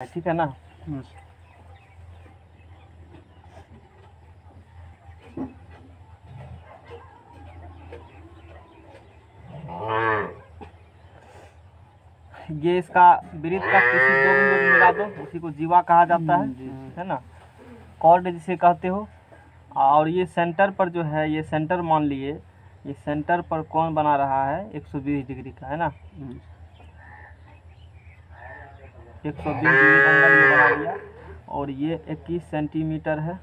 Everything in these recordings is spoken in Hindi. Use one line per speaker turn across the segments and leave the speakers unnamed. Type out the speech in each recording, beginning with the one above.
ठीक है ना। ये इसका वृत्त का किसी दो बिंदु में मिला दो, उसी को जीवा कहा जाता है ना। कॉर्ड जिसे कहते हो। और ये सेंटर पर जो है, ये सेंटर मान लिए, ये सेंटर पर कौन बना रहा है 120 डिग्री का, है ना। 120 डिग्री का एंगल ये बना लिया। और ये 21 सेंटीमीटर है,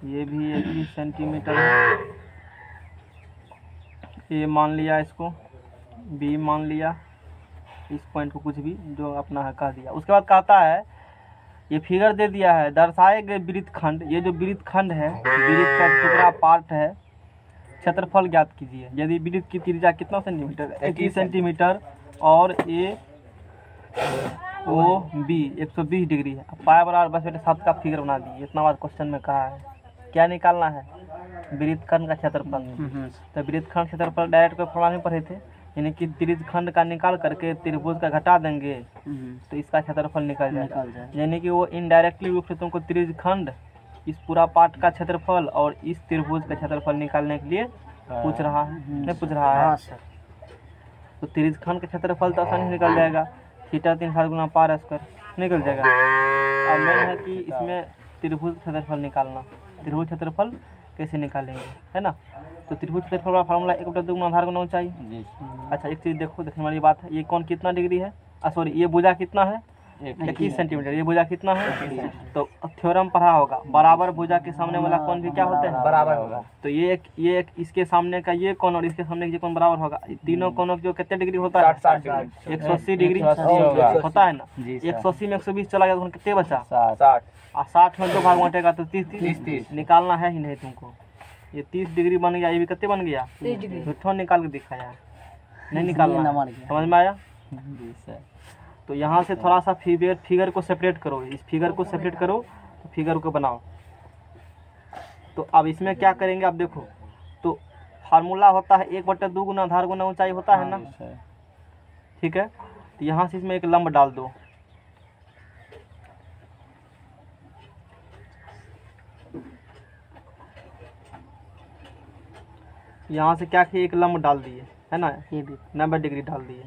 ये भी 21 सेंटीमीटर है। ए मान लिया, इसको बी मान लिया, इस पॉइंट को कुछ भी जो अपना है कह दिया। उसके बाद कहता है ये फिगर दे दिया है, दर्शाए गए वृत्तखंड, ये जो वृत्तखंड है, वृत्त का टुकड़ा पार्ट है, क्षेत्रफल ज्ञात कीजिए। यदि वृत्त की त्रिज्या कितना सेंटीमीटर, 21 सेंटीमीटर, और ए ओ बी 120 डिग्री है। पाया बराबर बस बेटे 7 का फिगर बना दिए। इतना बात क्वेश्चन में कहा है। क्या निकालना है? वृत्तखंड का क्षेत्रफल। तो वृत्तखंड क्षेत्रफल डायरेक्ट को फॉर्मूला में पढ़े थे, यानी कि त्रिज्यखंड का निकाल करके त्रिभुज का घटा देंगे तो इसका क्षेत्रफल निकल जाएगा। यानी कि वो इनडायरेक्टली रूप से तुमको त्रिज्यखंड, इस पूरा पार्ट का क्षेत्रफल और इस त्रिभुज का क्षेत्रफल निकालने के लिए पूछ रहा है, नहीं पूछ रहा है। तो त्रिज्यखंड का क्षेत्रफल तो आसानी से निकल जाएगा, थीटा 3 गुना पार स्क्वायर निकल जाएगा। अब मेन है कि इसमें त्रिभुज क्षेत्रफल निकालना। त्रिभुज क्षेत्रफल कैसे निकालेंगे, है ना। तो त्रिभुज क्षेत्रफल का फार्मूला 1/2 गुना आधार गुना ऊंचाई। अच्छा एक चीज़ देखो, देखने वाली बात है, ये कौन कितना डिग्री है, सॉरी ये भुजा कितना है 21 सेंटीमीटर, ये भुजा कितना है। तो थ्योरम पढ़ा होगा, बराबर भुजा के सामने वाला कोण भी क्या होता है, बराबर होगा। तो ये एक इसके सामने का ये कोण और इसके सामने का ये कोण बराबर होगा। तीनों कोणों जो कितने डिग्री होता है, 180 डिग्री होता है ना। 180 में 120 चला गया तो कितने बचा 60, और 60 में 2 भाग बांटेगा तो 30 निकालना है ही नहीं तुमको। ये 30 डिग्री बन गया, ये भी कितने बन गया, झूठों निकाल के दिखाया, नहीं निकालना, समझ में आया। तो यहाँ से थोड़ा सा फिगर को सेपरेट करो, इस फिगर को सेपरेट करो, तो फिगर को बनाओ। तो अब इसमें क्या करेंगे, आप देखो तो फार्मूला होता है 1/2 गुना आधार गुना ऊंचाई होता है ना, ठीक है। तो यहाँ से इसमें एक लंब डाल दो, यहाँ से क्या किए, एक लंब डाल दिए, है ना, ये भी 90 डिग्री डाल दिए,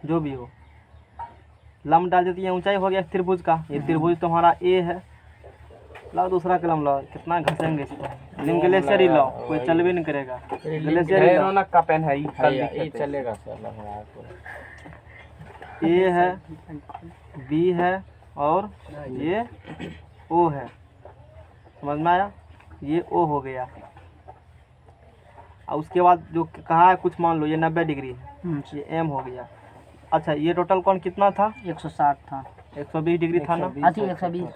जो भी हो लंब डाल देती है। ऊंचाई हो गया त्रिभुज का, ये त्रिभुज तुम्हारा ए है। लाओ दूसरा कलम लाओ, कितना घसेंगे इसको, लेकिन ग्लेशियर ही लाओ, कोई चल भी नहीं करेगा। ग्लेशियर ही लाओ का पेन है, ये चलेगा सर। ए है, बी है और ये ओ है, समझ में आया। ये ओ हो गया। और उसके बाद जो कहा है कुछ मान लो, ये 90 डिग्री है, ये एम हो गया। अच्छा ये टोटल कौन कितना था, 160 था, 120 डिग्री था ना, 120।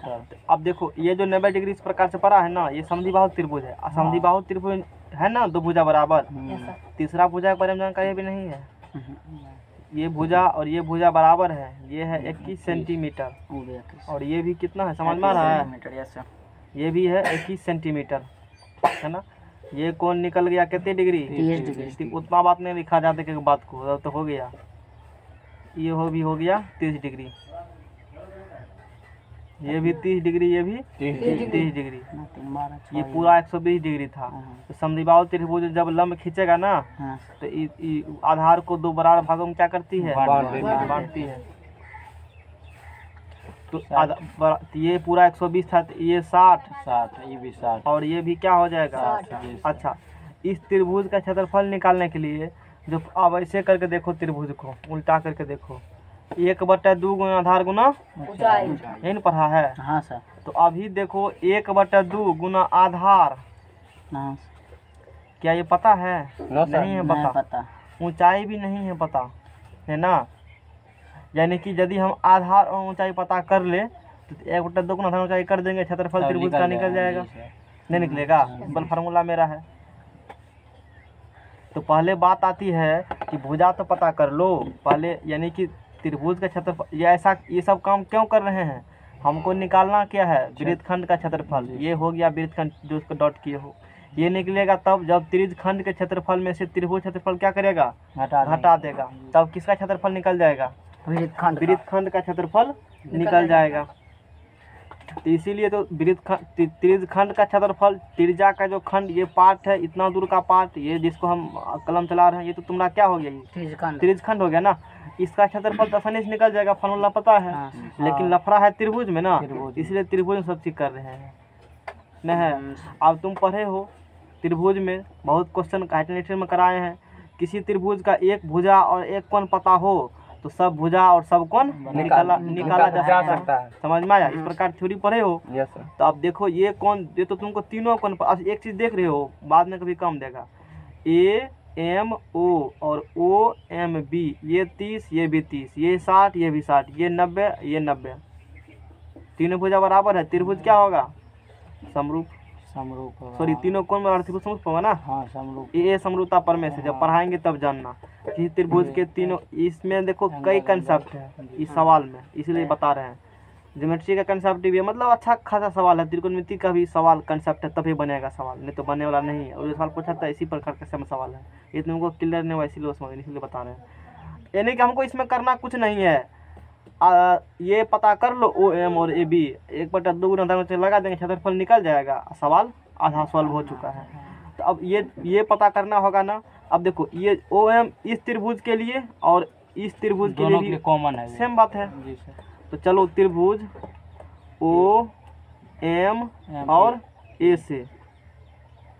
अब देखो ये जो 90 डिग्री इस प्रकार से पड़ा है ना, ये समद्विबाहु त्रिभुज है। समद्विबाहु त्रिभुज है ना, दो भुजा बराबर, तीसरा भुजा के बारे में जानकारी भी नहीं है। ये भुजा और ये भुजा बराबर है, ये है 21 सेंटीमीटर और ये भी कितना है, समझ में आ रहा है, ये भी है 21 सेंटीमीटर, है ना। ये कौन निकल गया कितने डिग्री, 30 डिग्री। उतना बात नहीं लिखा जाता कि बात को, तो हो गया, ये हो गया 30 डिग्री, ये भी 30 डिग्री, ये भी 30 डिग्री। ये पूरा 120 डिग्री था। तो समद्विबाहु त्रिभुज जब लंब खींचेगा ना, तो आधार को 2 बराबर भागों में क्या करती है, बांटती है। तो ये पूरा 120 था, तो ये 60, ये भी 60 और ये भी क्या हो जाएगा 60। अच्छा इस त्रिभुज का क्षेत्रफल निकालने के लिए जो अब ऐसे करके देखो, त्रिभुज को उल्टा करके देखो, 1/2 गुना आधार गुना ऊंचाई, यही पढ़ा है। हाँ सर। तो अभी देखो 1/2 गुना आधार, क्या ये पता है, नहीं है पता। ऊंचाई भी नहीं है पता, है ना। यानी कि यदि हम आधार और ऊंचाई पता कर ले तो 1/2 गुना आधार ऊंचाई कर देंगे, क्षेत्रफल त्रिभुज का निकल जाएगा, नहीं निकलेगा, बल फार्मूला मेरा है। तो पहले बात आती है कि भुजा तो पता कर लो पहले, यानी कि त्रिभुज का क्षेत्रफल। ये सब काम क्यों कर रहे हैं, हमको निकालना क्या है, वृत्तखंड का क्षेत्रफल। ये हो गया वृत्तखंड जो उसको डॉट किए हो, ये निकलेगा तब जब त्रिज्यखंड के क्षेत्रफल में से त्रिभुज क्षेत्रफल क्या करेगा, घटा देगा, तब किसका क्षेत्रफल निकल जाएगा, वृत्तखंड का क्षेत्रफल निकल जाएगा। तो इसीलिए तो त्रिज खंड का क्षेत्रफल, त्रिज्या का जो खंड ये पार्ट है, इतना दूर का पार्ट, ये जिसको हम कलम चला रहे हैं, ये तो तुम्हारा क्या हो गया, ये त्रिज खंड हो गया ना। इसका क्षेत्रफल तो आसानी से निकल जाएगा, फॉर्मूला पता है। लेकिन लफड़ा है त्रिभुज में ना, इसलिए त्रिभुज में सब चीज कर रहे हैं न है। अब तुम पढ़े हो त्रिभुज में बहुत क्वेश्चन आइडेंटिटी में कराए हैं। किसी त्रिभुज का एक भुजा और एक कोण पता हो तो सब भुजा और सब कोण निकाला जा सकता है। समझ में आया? इस प्रकार थ्योरी पढ़े हो।
Yes sir.
तो अब देखो ये कोण, ये तो तुमको तीनों कोण एक चीज देख रहे हो, बाद में कभी कम देगा। ए एम ओ और ओ एम बी, ये 30, ये भी 30, ये 60, ये भी 60, ये 90, ये 90, तीनों भुजा बराबर है। त्रिभुज क्या होगा? समरूप। सॉरी, तीनों कोण बराबर त्रिभुज समरूप होगा ना।
हाँ, समरूप।
ये समरूपता प्रमेय से जब पढ़ाएंगे तब जानना कि त्रिभुज के तीनों, इसमें देखो कई कंसेप्ट है इस सवाल में, इसलिए बता रहे हैं। ज्योमेट्री का कंसेप्ट भी है, मतलब अच्छा खासा सवाल है। त्रिकोणमिति का भी सवाल कंसेप्ट है, तभी बनेगा सवाल, नहीं तो बनने वाला नहीं है। और ये सवाल पूछा था इसी प्रकार का सवाल है, ये तुमको क्लियर नहीं हुआ इसलिए बता रहे हैं। यानी कि हमको इसमें करना कुछ नहीं है। ये पता कर लो ओ एम और ए बी, 1/2 लगा देंगे, क्षेत्रफल निकल जाएगा, सवाल आधा सॉल्व हो चुका है। तो अब ये पता करना होगा ना। अब देखो ये ओ एम इस त्रिभुज के लिए और इस त्रिभुज के लिए भी
कॉमन है,
सेम बात है।
जी सर।
तो चलो त्रिभुज ओ एम और ए से,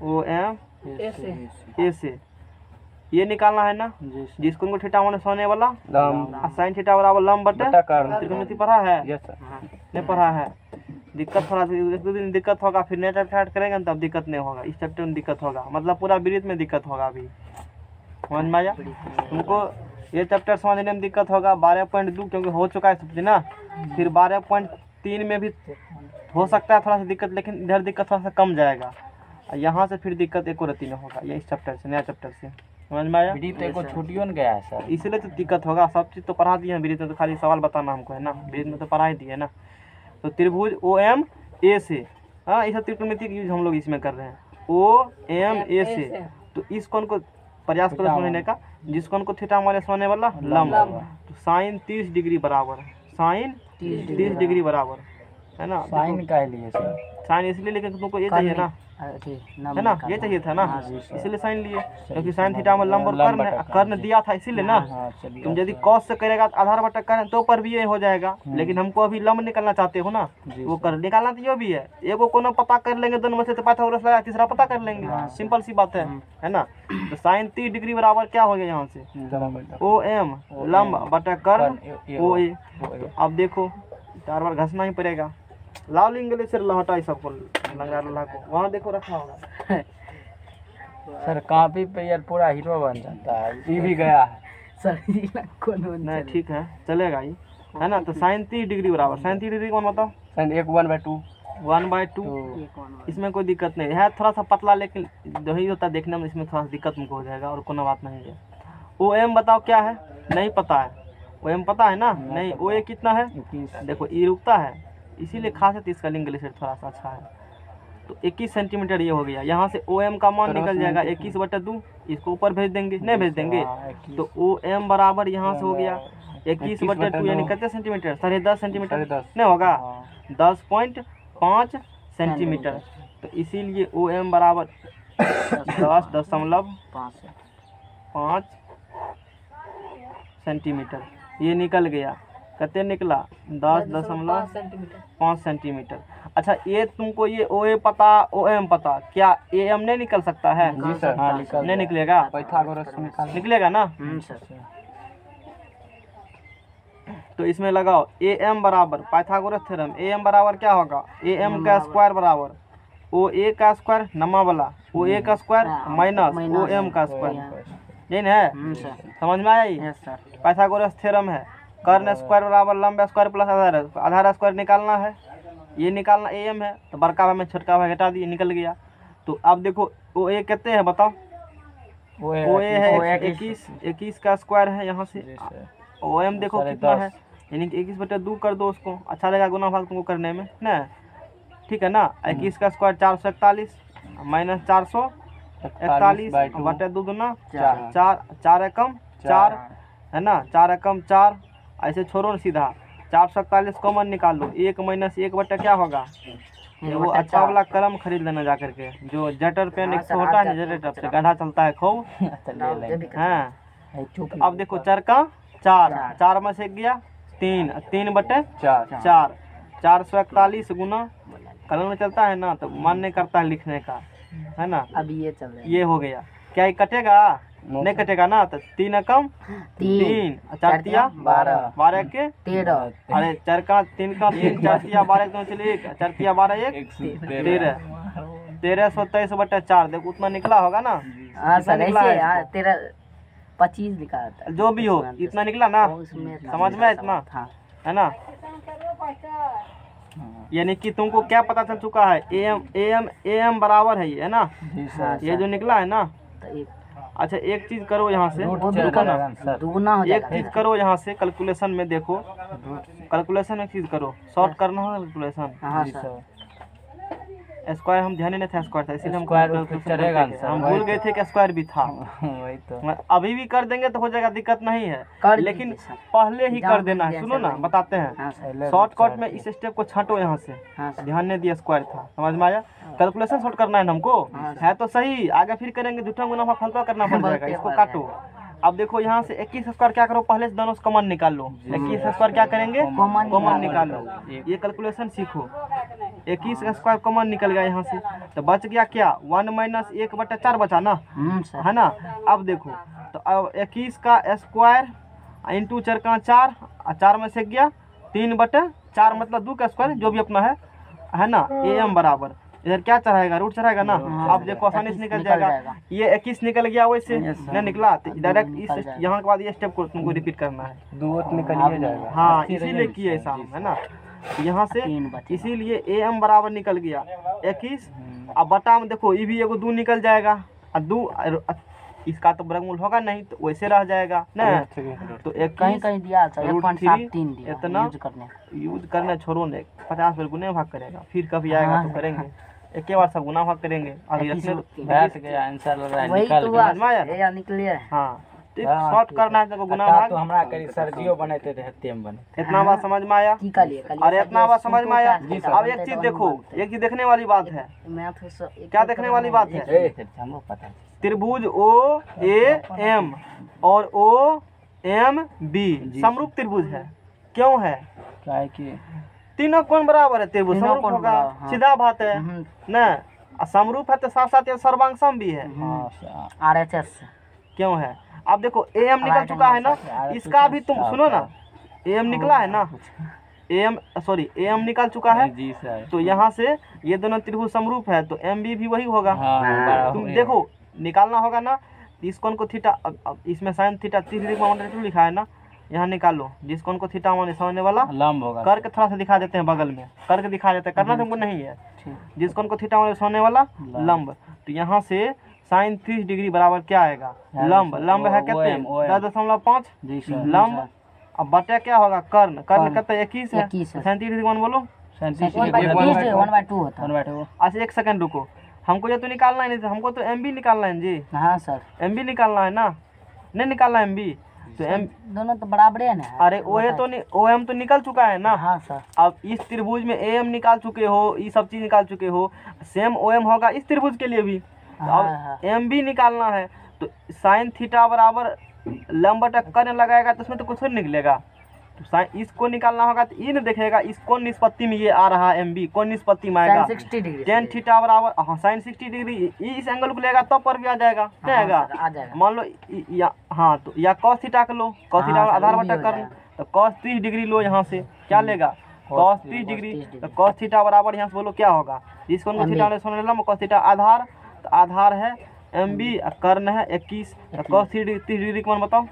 ओ एम ए से ये निकालना है ना, जिसको उनको थीटा माइनस होने वाला साइन थीटा बराबर लंब बटे त्रिकोणमिति पढ़ा है?
Yes sir.
नहीं पढ़ा है? दिक्कत थोड़ा एक दो दिन दिक्कत होगा, फिर नेचर स्टार्ट करेंगे तब दिक्कत नहीं होगा। इस चैप्टर में दिक्कत होगा, मतलब पूरा वृत्त में दिक्कत होगा। अभी समझ में आया तुमको? ये चैप्टर समझने में दिक्कत होगा 12.2 क्योंकि हो चुका है सब ना। फिर 12.3 में भी हो सकता है थोड़ा सा दिक्कत, लेकिन इधर दिक्कत थोड़ा सा कम जाएगा। यहाँ से फिर दिक्कत एक और रत्ती में होगा, ये इस चैप्टर से, नया चैप्टर से। समझ में आया?
तो छुट्टियों में गया है सर,
इसलिए तो दिक्कत होगा। सब चीज़ तो पढ़ा दिए हैं वृत्त में, तो खाली सवाल बताना हमको है ना, वृत्त में तो पढ़ा ही दिए ना। तो त्रिभुज ओ एम ए से, हाँ ये सब त्रिकोणमिति की यूज हम लोग इसमें कर रहे हैं। ओ एम ए से, तो इस कोण को प्रयास करो समझने का, जिस कोण को थीटा माइनस होने वाला लंब, तो साइन 30 डिग्री बराबर, साइन 30 डिग्री बराबर है ना।
साइन का लिए सर,
साइन इसलिए, लेकिन तुमको ये चाहिए ना, है ना, ये चाहिए था ना, इसलिए साइन लिए, क्योंकि साइन थीटा में लंब और कर्ण दिया था इसीलिए ना। तुम यदि कॉस से करेगा तो आधार बटा कर्ण तो पर भी ये हो जाएगा, लेकिन हमको अभी लंब निकालना चाहते हो ना, वो कर निकालना तो ये भी है। एगो कोनो पता कर लेंगे, दोनों में से तो पाइथागोरस लगा, तीसरा पता कर लेंगे, सिंपल सी बात है ना। तो साइन 30 डिग्री बराबर क्या हो गया यहाँ से, ओ एम लंब बटा कर्ण ओ ए। अब देखो 4 बार घसना ही पड़ेगा। लाल इंग्लिश से लहटा सबको लगा को, वहाँ देखो रखा होगा
सर। कॉपी पे यार पूरा हीरो बन जाता है, ये भी गया है सर।
नहीं ठीक है, चलेगा ये, है ना। तो साइन 30 डिग्री बराबर, साइन 30 डिग्री कौन बताओ?
साइन 1/2,
1/2। इसमें कोई दिक्कत नहीं है, थोड़ा सा पतला, लेकिन जो ही होता है देखने में, इसमें थोड़ा सा दिक्कत हमको हो जाएगा, और कोनो बात नहीं है। ओ एम बताओ क्या है? नहीं पता है। ओ एम पता है ना? नहीं। ओ ए कितना है? देखो ई रुकता है, इसीलिए खासियत इसका लिंक ग्लेशियर थोड़ा सा अच्छा है। तो 21 सेंटीमीटर ये हो गया। यहाँ से ओ एम का मान निकल जाएगा 21/2, इसको ऊपर भेज देंगे, नहीं भेज देंगे, तो ओ एम बराबर यहाँ से हो गया 21/2, यानी कितने सेंटीमीटर? 10.5 सेंटीमीटर नहीं होगा, 10.5 सेंटीमीटर। तो इसीलिए ओ एम बराबर 10.5 सेंटीमीटर ये निकल गया। कितने निकला? 10.5 सेंटीमीटर। अच्छा ये तुमको ये ओ ए पता, ओ एम पता, क्या ए एम नहीं निकल सकता है?
जी सर, हाँ निकल,
नहीं निकलेगा?
पाइथागोरस
निकलेगा ना। तो इसमें लगाओ ए एम बराबर पाइथागोरस थ्योरम, ए एम बराबर क्या होगा? ए एम का स्क्वायर बराबर ओ ए का स्क्वायर नम्मा वाला, ओ ए का स्क्वायर माइनस ओ एम का स्क्वायर, यही ना है? समझ में आया? ये पाइथागोरस थ्योरम है। कर्ण स्क्वायर बराबर लंब स्क्वायर प्लस आधार स्क्वायर निकालना है, ये निकालना ए एम है, तो बड़का भाई में छोटका भाई हटा दिए, निकल गया। तो अब देखो ओ ए कितने है बताओ? ओ ए है 21 का स्क्वायर है यहाँ से। ओ एम देखो कितना है, यानी कि 21/2 कर दो उसको, अच्छा लगेगा गुना भाग तुमको करने में ना, ठीक है ना। 21 का स्क्वायर 441 माइनस 441/2 दूना 4, 4 एकम 4 है ना, 4 एकम 4, ऐसे छोड़ो ना सीधा, 441 कॉमन निकाल लो। 1 माइनस 1 बटा क्या होगा? वो अच्छा वाला कलम खरीद लेना जा करके, जो जेटर पेन एक होता है, जेटर से गधा चलता है खूब। हाँ, अब देखो चर का 4, 4 में से गया 3, 3 बटे 4, 441 गुना कलम में चलता है ना, तो मन नहीं करता है लिखने का, है ना।
अब ये चल रहा है,
ये हो गया। क्या ये कटेगा? नहीं कटेगा ना, तो 3 कम 3, 4 तिया 12, 12 के
13,
अरे 4 का 3 का 3, 4 तिया 12 तो चलिए 4 तिया 12 1 13, 1323 बटा 4। देखो उतना निकला होगा ना।
हाँ
कितना
सर
निकला
ऐसे
है?
हाँ 13 25 लिखा था,
जो भी हो इतना निकला ना, समझ में इतना,
हाँ
है ना। यानी कि तुमको क्या पता चल चुका है? एम बराबर है ये, है ना। ये जो निकला है ना।
तो एक
अच्छा एक चीज करो यहाँ से,
दुगुना हो
एक
जाएगा।
चीज करो यहाँ से कैलकुलेशन में, देखो कैलकुलेशन में एक चीज करो, शॉर्ट करना है कैलकुलेशन।
हाँ सर,
स्क्वायर हम ध्यान ही नहीं था, स्क्वायर था इसीलिए हम
स्क्वायर
calculation
चलेगा
करते थे।
सर,
हम
वही
भूल गए थे कि स्क्वायर भी था।
वही तो
अभी भी कर देंगे तो हो जाएगा, दिक्कत नहीं है,
कर
लेकिन
दीजिए सर।
पहले ही कर
जान
देना है।
दीजिए
सुनो
सर,
ना,
वही।
बताते हैं
हाँ सर,
शॉर्टकट में इस स्टेप को छांटो यहाँ से।
हाँ सर,
ध्यान नहीं दिया, स्क्वायर था, समझ में आया। कैलकुलेशन शॉर्ट करना है ना हमको, है तो सही, आगे फिर करेंगे झूठा गुना फलता करना पड़ जाएगा। इसको काटो। अब देखो यहाँ से 21 स्क्वायर क्या करो, पहले से दोनों से कॉमन निकाल लो। 21 स्क्वायर क्या करेंगे? कॉमन निकाल लो। ये कैलकुलेशन सीखो। 21 स्क्वायर कॉमन निकल गया यहाँ से, तो बच गया क्या? 1 माइनस 1 बटा 4 बचा ना,
सर,
है ना। अब देखो, तो अब 21 का स्क्वायर इंटू 4 का 4, 4 में से गया 3 बटे 4, मतलब 2 का स्क्वायर, जो भी अपना है ना। एम बराबर इधर क्या चढ़ाएगा? रूट चढ़ाएगा ना। अब देखो आसानी से निकल जाएगा। ये 21 निकल गया, वैसे नहीं निकला तो डायरेक्ट इस यहाँ के बाद ये स्टेप को तुमको रिपीट करना है।
निकल जाएगा।
हाँ, इसीलिए किए ऐसा हम, है ना। यहाँ से इसीलिए एम बराबर निकल गया 21। अब बटा में देखो ये भी एगो 2 निकल जाएगा, और 2 इसका तो वर्गमूल होगा नहीं, तो वैसे रह जाएगा ना। तो
कहीं कहीं दिया सर,
रूट
1.73 दिया
इतना
यूज करने।
यूज करना छोड़ो ने, 50 बार गुना भाग करेगा, फिर कभी आएगा तो करेंगे। एक ही बार सब गुना भाग करेंगे। अभी
बैठ गया आंसर लग रहा है, वही तो
समझ में आया?
या निकलिए।
हाँ, तो शॉर्ट करना है तो गुना भाग।
तो हमरा करी सर्जियो बनते थे, तेम बने।
इतना बात समझ में आया? अरे इतना बात समझ में आया? अब एक चीज देखो, एक चीज देखने वाली बात है। क्या देखने वाली बात है?
हमको पता है,
त्रिभुज ओ ए एम और ओ एम बी समरूप त्रिभुज है। क्यों है?
क्या है कि
तीनों कोण बराबर है, त्रिभुज
तीनों
समरूप
कोण
होगा,
बराबर, हाँ।
सीधा बात है ना। समरूप है तो साथ साथ ये सर्वांगसम भी है।
RHS
क्यों है? अब देखो एम निकल चुका है ना, इसका भी तुम सुनो ना, एम निकला है ना, एम निकल चुका है
जी सर।
तो यहाँ से ये दोनों त्रिभुज समरूप है, तो एम भी वही होगा। तुम देखो निकालना होगा ना, इस कोण को थीटा, अब इसमें साइन थीटा 30 डिग्री में लिखा है ना, यहाँ निकालो। जिस कोण को थीटा माने समझने वाला
लंब होगा,
करके थोड़ा सा दिखा देते हैं, बगल में करके दिखा देते हैं, करना तुमको नहीं है। जिस कोण को थीटा माने समझने वाला लंब, तो यहाँ से साइन 30 डिग्री बराबर क्या आएगा? लंब। लंब है कितने? 10.5 लंब। अब बटे क्या होगा? कर्ण। कर्ण कितने? 21 है। 37 डिग्री मान बोलो।
1/2 होता है।
अच्छा एक सेकंड रुको, हमको ये तो निकालना है नहीं, हमको तो एम बी निकालना है जी।
हाँ सर,
एम बी निकालना है ना, नहीं निकालना एम बी तो एम
दोनों तो बराबर है ना।
अरे ओ एम तो निकल चुका है ना।
हाँ सर,
अब इस त्रिभुज में एम निकाल चुके हो, ये सब चीज निकाल चुके हो, सेम ओ एम होगा इस त्रिभुज के लिए भी। तो अब एम बी निकालना है, तो साइन थीटा बराबर लंब बटा कर्ण लगाएगा, तो उसमें तो कुछ नहीं निकलेगा। तो साइन इसको निकालना होगा, तो इन देखेगा इस कौन निष्पत्ति में ये आ रहा है एम बी, कौन निष्पत्ति में आएगा?
60 डिग्री।
टेन थीटा बराबर, हाँ साइन 60 डिग्री, इस एंगल को लेगा तो पर भी आ जाएगा, क्या आएगा?
आ जाएगा।
मान लो या हाँ, तो या cos थीटा का लो, cos थीटा आधार बटा कर्ण, तो cos 30 डिग्री लो यहाँ से, क्या लेगा? cos 30 degree. तो cos थीटा बराबर यहाँ से बोलो क्या होगा? जिस कोण को थीटा ने सुन लेना, cos थीटा आधार, तो आधार है एम बी, कर्ण है 21, तो cos 30 डिग्री का मान बताओ?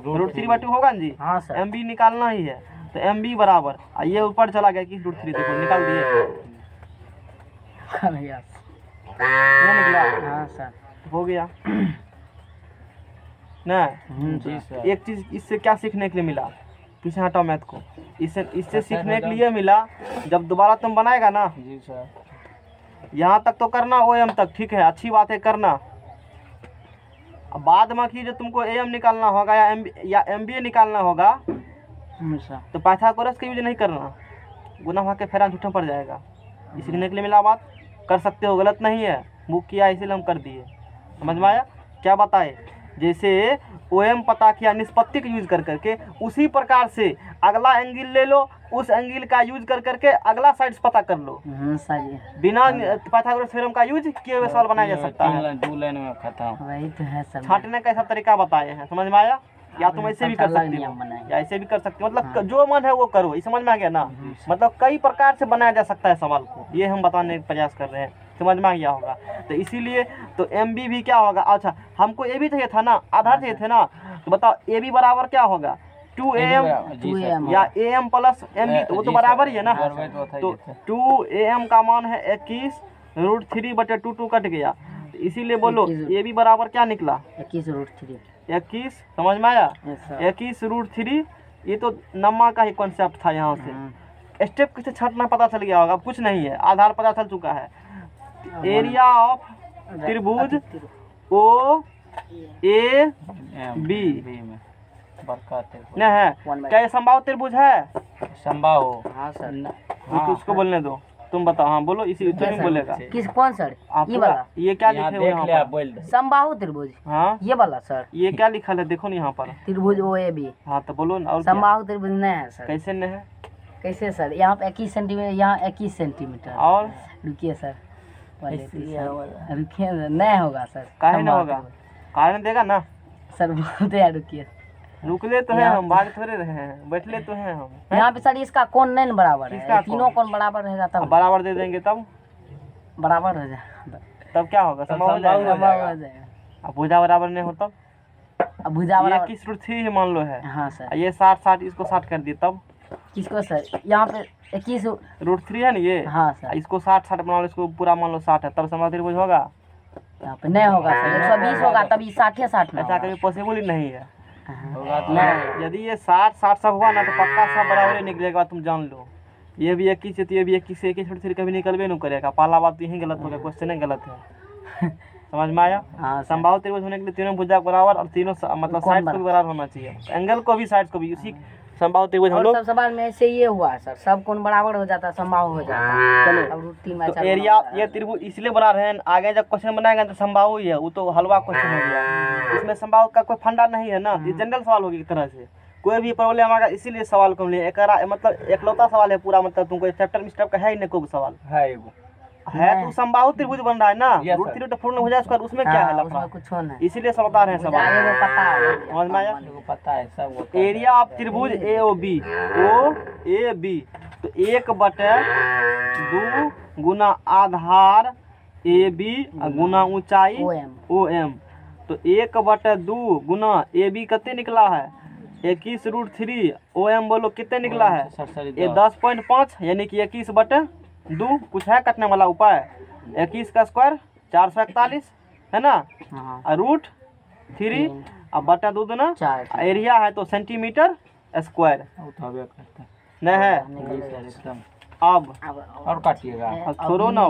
रूट 3/2 होगा ना जी।
हाँ सर,
एम बी निकालना ही है, तो एम बी बराबर, ये ऊपर चला गया कि √3, देखो निकाल दिए, ये निकला।
हाँ सर,
हो गया ना।
जी सर।
एक चीज इससे क्या सीखने के लिए मिला? पीछे हटाओ मैथ को। इससे सीखने के लिए मिला, जब दोबारा तुम बनाएगा ना,
जी सर,
यहाँ तक तो करना ओ एम तक, ठीक है, अच्छी बात है करना। अब बाद में कि जो तुमको ए एम निकालना होगा या एम बी ए निकालना होगा,
सर।
तो पाइथागोरस का यूज नहीं करना, गुना भाग के फेरा झूठा पड़ जाएगा। सीखने के लिए मिला बात, कर सकते हो, गलत नहीं है, बुक किया इसीलिए हम कर दिए। समझ में आया? क्या बताए? जैसे ओएम पता किया निष्पत्ति का यूज कर करके, उसी प्रकार से अगला एंगल ले लो, उस एंगल का यूज कर करके अगला साइड पता कर लो।
सही
बिना पाइथागोरस थ्योरम का यूज किए हुए सवाल बनाया जा सकता है।
2 लाइन में खत्म। वही तो है सर,
छांटने का सब तरीका बताए हैं। समझ में आया? या तुम ऐसे भी कर सकते हो या ऐसे भी कर सकते हो, मतलब जो मन है वो करो। ये समझ में आ गया ना? मतलब कई प्रकार से बनाया जा सकता है सवाल को, ये हम बताने का प्रयास कर रहे हैं। समझ में आ गया होगा? तो इसीलिए तो MB भी क्या होगा? अच्छा, हमको AB चाहिए था ना, आधार चाहिए थे ना, तो बताओ AB बराबर क्या होगा? 2AM या AM प्लस MB, तो वो तो बराबर ही है ना। तो 2AM का मान है 21√3/2 कट गया, तो इसीलिए बोलो AB बराबर क्या निकला?
21√3।
21। समझ में आया? 21√3। ये तो नम्मा का ही कॉन्सेप्ट था। यहाँ से स्टेप कैसे छांटना पता चल गया होगा, कुछ नहीं है, आधार पता चल चुका है। एरिया ऑफ त्रिभुज OAB नहीं है क्या? ये संभाव त्रिभुज है?
संभाव। हाँ सर।
तो उसको बोलने दो, तुम बताओ। हाँ बोलो, इसी तुम ही बोलेगा।
किस कौन सर? ये वाला।
ये क्या लिखे हुए यहाँ पर?
समबाहु त्रिभुज। हाँ ये वाला सर।
ये क्या लिखा है देखो ना यहाँ पर?
त्रिभुज OAB।
हाँ तो बोलो ना। और
समबाहु त्रिभुज नहीं है सर।
कैसे नहीं है?
कैसे सर? यहाँ पे 21 सेंटीमीटर, यहाँ 21 सेंटीमीटर।
और
रुकिए सर, रुकिए, नहीं होगा सर।
काहे नहीं होगा? कारण देगा ना
सर, बोलते हैं रुकिए।
रुकले तो हैं हम, भाग थोड़े रहे हैं, बैठले तो हैं हम।
यहाँ पे सर इसका कौन नहीं बराबर है, तीनों कौन बराबर रहेगा तब
बराबर दे देंगे, तब
बराबर हो जाए,
तब क्या होगा? संभव हो जाएगा। अब भुजा बराबर नहीं हो तब
भुजा बराबर
21√3 ही मान लो है।
हाँ सर।
ये 60 इसको 60 कर दिए, तब
किसको सर? यहाँ पे
21√3 है ना ये। हाँ सर। इसको 60 बना लो, इसको पूरा मान लो 60 है, तब संभव त्रिभुज होगा?
यहाँ पे नहीं होगा सर, 120 होगा तभी 60
ऐसा कभी पॉसिबल ही नहीं है। नहीं, यदि ये 60 सब हुआ ना तो पक्का सब बराबर ही निकलेगा, तुम जान लो। ये भी 21 है तो ये भी 21 से 21√3 कभी निकलबे नहीं करेगा। पहला बात यही गलत हो गया, क्वेश्चन ही गलत है। समझ में आया? हाँ। संभाव त्रिभुज होने के लिए तीनों भुजा बराबर और तीनों मतलब साइड को भी बराबर होना चाहिए, एंगल को भी, साइड को भी। उसी संभाव त्रिभुज हम लोग
सब सवाल में ऐसे ये हुआ सर, सब कोण बराबर हो जाता, संभाव हो जाता। चलो अब √3 में
तो एरिया ये त्रिभुज इसलिए बना रहे हैं, आगे जब क्वेश्चन बनाएंगे तो संभाव ही है, वो तो हलवा क्वेश्चन हो गया, इसमें संभाव का कोई फंडा नहीं है ना। ये जनरल सवाल होगी एक तरह से, कोई भी प्रॉब्लम आएगा इसीलिए सवाल को लिए मतलब एकलौता सवाल है पूरा, मतलब तुमको चैप्टर मिस्टर का है ही नहीं कोई सवाल है तो संभाव त्रिभुज बन रहा है ना। √3 तो पूर्ण हो जाए उसका, उसमें क्या है लफड़ा?
कुछ नहीं,
इसीलिए सब बता रहे हैं सवाल। समझ में आया?
पता है सब।
एरिया ऑफ त्रिभुज OAB तो 1/2 गुना आधार AB गुना ऊंचाई OM, तो 1/2 गुना AB कितने निकला है? 21√3। OM बोलो कितने निकला है? ये 10.5 यानी कि 21/2। कुछ है कटने वाला उपाय? 21 का स्क्वायर 441 है ना, √3 अब बटा 2 दूना एरिया है तो सेंटीमीटर स्क्वायर नहीं है। अब
और काटिएगा,
अब छोड़ो ना,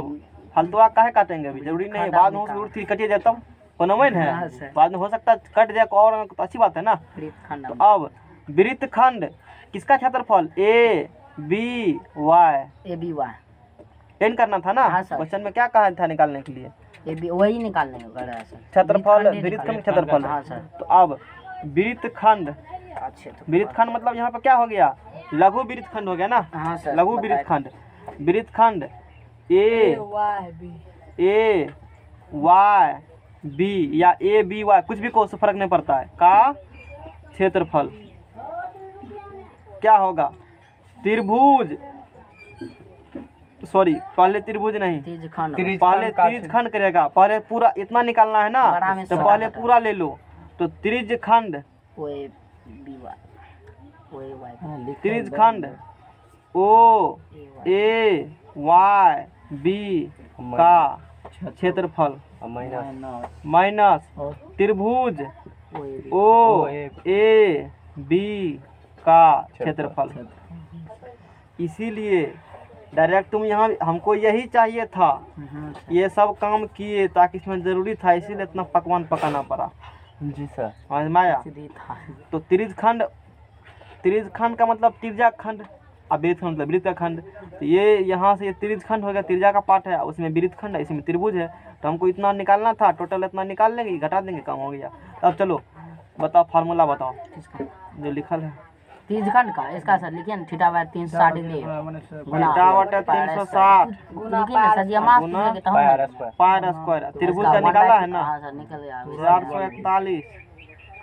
फालतुआ काहे काटेंगे, अभी जरूरी नहीं है, बाद में √3 कटिए जाए तब कोनो में है, बाद में हो सकता है कट जाए और तो अच्छी बात है ना। तो अब वृत्तखंड किसका क्षेत्रफल? ABY एंड करना था ना। क्वेश्चन में क्या कहा था निकालने के लिए?
वही निकालने का
क्षेत्रफल, वृत्तखंड क्षेत्रफल। तो अब वृत्तखंड मतलब यहाँ पर क्या हो गया? लघु वृत्तखंड हो गया ना। लघु वृत्तखंड AYB या ABY कुछ भी को फर्क नहीं पड़ता है का क्षेत्रफल क्या होगा? त्रिभुज, सॉरी पहले त्रिभुज नहीं, पहले त्रिज्यखंड करेगा। पहले पूरा इतना निकालना है ना, तो पहले पूरा ले लो। तो त्रिज्यखंड OAYB का क्षेत्रफल माइनस त्रिभुज OAB का क्षेत्रफल। इसीलिए डायरेक्ट तुम यहाँ, हमको यही चाहिए था, ये सब काम किए ताकि इसमें जरूरी था, इसीलिए इतना पकवान पकाना पड़ा।
जी सर।
समझ में आया? तो त्रिज्यखंड त्रिज खंड का मतलब तिरजा खंड, और वृत्त खंड मतलब वृत्त का खंड। तो ये यहाँ से ये त्रिज खंड हो गया, तिरजा का पार्ट है, उसमें वृत्त खंड है, इसमें त्रिभुज है। तो हमको इतना निकालना था, टोटल इतना निकाल लेंगे, घटा देंगे, कम हो गया। अब चलो बताओ, फार्मूला बताओ जो लिखल है।
तीजखंड का इसका सर लिखिए ना, थीटा बाय 360 डिग्री
थीटा बटा 360
लिखिए ना सर, ये मास
गुना
लिखेंगे तो हम
पायर स्क्वायर, त्रिभुज का निकाला है ना,
हाँ सर निकल गया।
441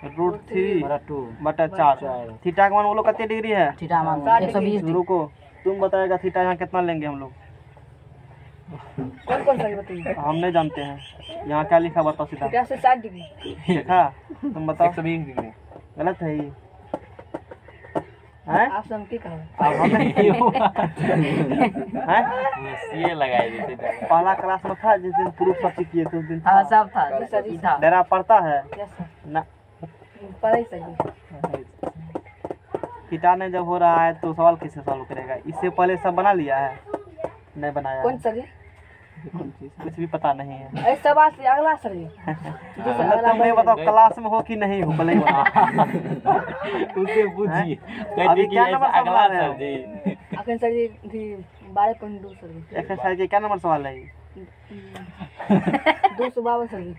√3 बटा 4। थीटा का मान बोलो कितने डिग्री है?
थीटा मान 120 डिग्री।
रुको, तुम बताएगा थीटा यहाँ कितना लेंगे हम लोग?
कौन कौन सा बताइए?
हम नहीं जानते हैं। यहाँ क्या लिखा बताओ सीधा।
थीटा से 60 डिग्री
लिखा, तुम बताओ।
120 डिग्री
गलत है ये, हैं?
आप सब की कहा?
अब हमें हैं?
ये लगाई देते
पहला क्लास में था जिस दिन प्रूफ सब किए थे उस दिन
हाँ सब था,
सर,
था।
डेरा पड़ता है
यस सर,
ना।
पढ़ाई सही।
थीटा ने जब हो रहा है तो सवाल किससे सॉल्व करेगा? इससे पहले सब बना लिया है? नहीं बनाया
कौन
है।
सर जी?
कुछ भी पता नहीं है।
ऐसे सवाल से अगला सर जी।
तुम नहीं बताओ क्लास में हो कि नहीं हो, पहले ही बताओ।
उससे पूछिए
अभी क्या नंबर
अगला
सवाल है?
सर जी
अखन सर जी 12.2 सर जी।
एक्सरसाइज के क्या नंबर सवाल है?
252 सर जी।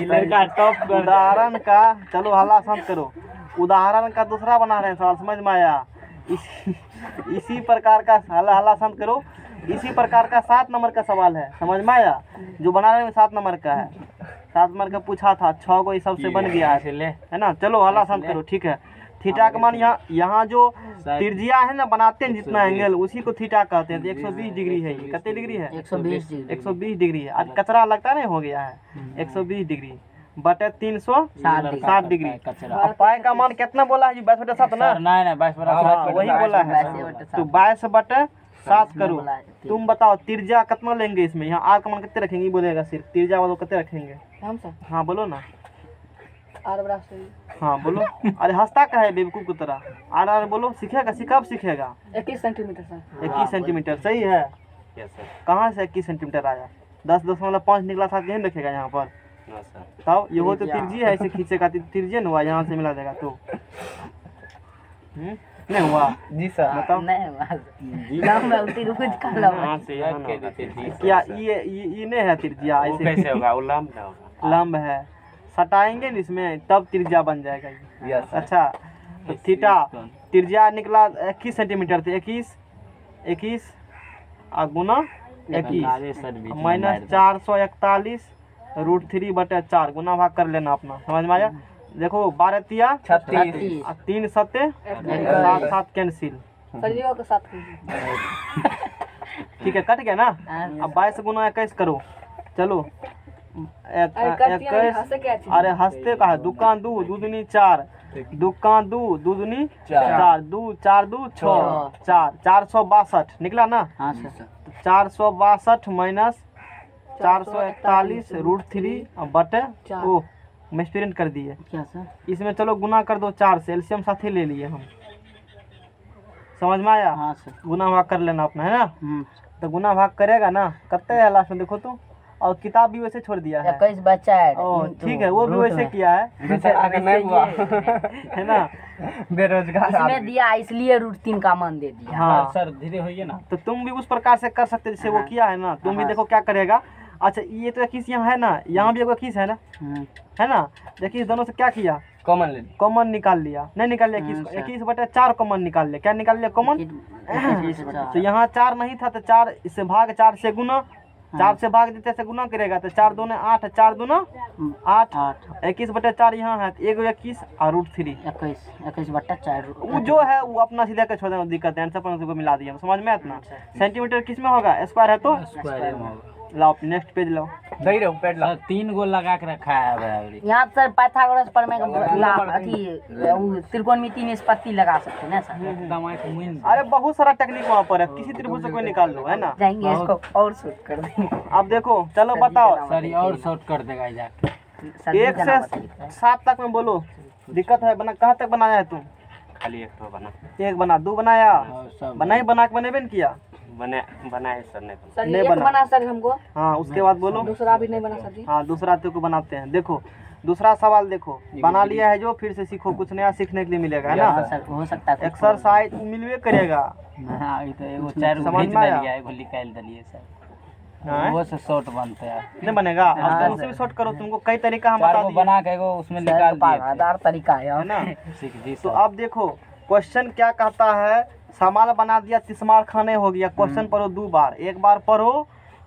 लड़का टॉप। उदाहरण का, चलो हल्ला शांत करो। उदाहरण का दूसरा बना रहे हैं सवाल, समझ में आया? इसी प्रकार का हल्ला शांत करो। इसी प्रकार का 7 नंबर का सवाल है, समझ में आया? जो बना रहे हैं 7 नंबर का है। 7 नंबर का पूछा था, 6 को ये सबसे बन गया है ना। चलो हल्ला शांत करो, ठीक है। थीटा का मान यहाँ जो त्रिज्या है ना, बनाते हैं जितना एंगल, उसी को थीटा कहते हैं। तो 120 डिग्री है ये। कितने डिग्री है?
120 डिग्री।
120 डिग्री है। आज कचरा लगता नहीं हो गया है। 120 डिग्री बटे 360 डिग्री। अब पाई का मान कितना बोला है जी? 22/7 ना?
नहीं 22
वही बोला है। तो 22/7 करो। तुम बताओ त्रिज्या कितना लेंगे इसमें? यहाँ आर का मान कितने रखेंगे बोलेगा? सिर्फ त्रिज्या वालों कितने रखेंगे?
हम सर
हाँ बोलो ना।
आर बराबर सर जी
हाँ बोलो। अरे हंसता का है बेवकूफ की तरह। आर आर बोलो। सीखेगा? कब सीखेगा?
21 सेंटीमीटर सर।
21 सेंटीमीटर सही है। कहाँ से 21 सेंटीमीटर आया? 10.5 निकला था, यही रखेगा यहाँ पर। तब ये हो तो तिरजी है, ऐसे खींचेगा तिरजी न हुआ, यहाँ से मिला देगा तो नहीं हुआ
जी सर।
बताओ।
नहीं लंबा त्रिभुज का लंबा
क्या ये नहीं है त्रिज्या? ऐसे
कैसे होगा? वो लंब ना होगा।
लंब है, सटाएंगे न इसमें तब त्रिज्या बन जाएगा ये।
Yes sir.
अच्छा तो थीटा त्रिज्या निकला 21 सेंटीमीटर थे। 21 और गुना 21 माइनस 441 √3 बटे 4 गुना भाग कर लेना अपना, समझ में आया? देखो 12 तिया
36
3 7 7 कैंसिल।
सर जी के साथ कीजिए।
ठीक है, कट गया ना। अब 22 गुना 21 करो। चलो
हंसे क्या चीज?
अरे हंसते का है। दुकान 2 दूनी 4 दुकान 2 दूनी 4 2 4 2 6 4 462 निकला ना।
हाँ सर
462 माइनस 441 √3 बटे ओ मिस्प्रिंट कर दिए।
क्या सर?
इसमें चलो गुना कर दो 4 से, एलसीएम साथ ही ले लिए हम। समझ में आया?
हाँ सर।
गुना भाग कर लेना अपना, है ना? तो गुना भाग करेगा ना, कितने है लास्ट में देखो तो। और किताब भी वैसे छोड़ दिया है।
21 बच्चा है।
ओ ठीक है, वो भी वैसे किया है।
अगर नहीं हुआ
है ना?
बेरोजगार
इसमें दिया इसलिए √3 का मान दे दिया।
हाँ
सर धीरे होइए ना।
तो तुम भी उस प्रकार से कर सकते जैसे वो किया है ना। तुम भी देखो क्या करेगा। अच्छा ये तो 21 यहाँ है ना, यहाँ भी 21 है ना, है ना? देखिए दोनों से क्या किया?
कॉमन ले
कॉमन निकाल लिया। नहीं निकाल लिया 21 बटे 4 कॉमन निकाल लिया। क्या निकाल लिया? कॉमन। तो यहाँ 4 नहीं था तो 4 इससे भाग 4 से गुना 4 से भाग देते से गुना करेगा तो 4 दूने 8 4 दूना 8 21 बटे 4 यहाँ है तो 21 और √3
21 बटा 4
वो जो है वो अपना सीधा के छोड़ देना, दिक्कत है। आंसर पर उसको मिला दिया, समझ में इतना। सेंटीमीटर किस में होगा? स्क्वायर है तो लाओ नेक्स्ट पेज लाओ।
दई रहो पेड़ ला। 3 गो लगा के रखा है बराबरी।
यहाँ सर पाइथागोरस प्रमेय का अथी त्रिकोणमिति निष्पत्ति लगा सकते हैं ना सर?
अरे बहुत सारा टेक्निक वहाँ पर है, किसी त्रिभुज से कोई निकाल लो, है ना?
जाएंगे इसको और शूट कर देंगे।
अब देखो चलो बताओ।
सर और शॉर्ट कर देगा जाके।
1 से 7 तक में बोलो, दिक्कत है? बना कहाँ तक बनाया है तुम?
खाली एक तो बना।
1 बना 2 बनाया बनाई बना के बनेबे न किया?
बनाए सर ने।
सर एक बना सर हमको।
हाँ उसके बाद बोलो।
दूसरा भी नहीं बना सर जी।
हाँ दूसरा तो को बनाते हैं। देखो दूसरा सवाल देखो, बना लिया है जो, फिर से सीखो, कुछ नया सीखने के लिए मिलेगा, है
हाँ
ना।
सर, हो सकता है कुछ
एक्सरसाइज मिलवे करेगा।
हाँ ई तो एगो 4
समझ
भेज
में आया?
दिया, एगो निकाल दिए सर,
हाँ?
वो से शॉर्ट बनते हैं।
नहीं बनेगा, अब
हाँ,
तुम उससे भी शॉर्ट करो, तुमको कई तरीका हम
4
बता
को
दिए,
बना के एगो उसमें
सर,
निकाल दिए थे।
आधार तरीका है
है ना।
सीख जी
तो
सर।
अब देखो क्वेश्चन क्या कहता है, सामान बना दिया, तिस्मार खाने हो गया, क्वेश्चन पढ़ो 2 बार, एक बार पढ़ो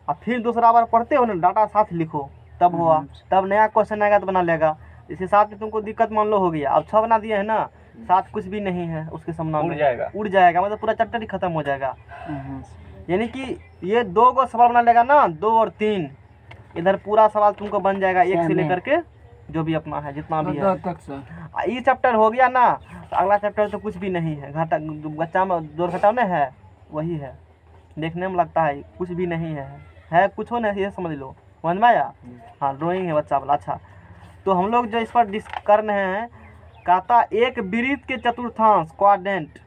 और फिर दूसरा बार पढ़ते हो ना, डाटा साथ लिखो, तब हुआ, तब नया क्वेश्चन आएगा तो बना लेगा। इसके साथ में तुमको दिक्कत मान लो हो गया, अब 6 बना दिए है ना, 7 कुछ भी नहीं है उसके सामने
उड़ जाएगा।
उड़ जाएगा, मतलब पूरा चैप्टर ही खत्म हो जाएगा। यानी कि ये 2 को सवाल बना लेगा ना, 2 और 3, इधर पूरा सवाल तुमको बन जाएगा, 1 से लेकर के जो भी अपना है, जितना भी है। ये चैप्टर हो गया ना, तो अगला चैप्टर तो कुछ भी नहीं है, घाटा बच्चा में जोड़ घटाव नहीं है, वही है, देखने में लगता है कुछ भी नहीं है कुछ हो नहीं, ये समझ लो, समझ में आया। हाँ ड्राइंग है बच्चा वाला। अच्छा तो हम लोग जो इस पर कर रहे हैं, कहता एक वृत्त के चतुर्थांश क्वाड्रेंट,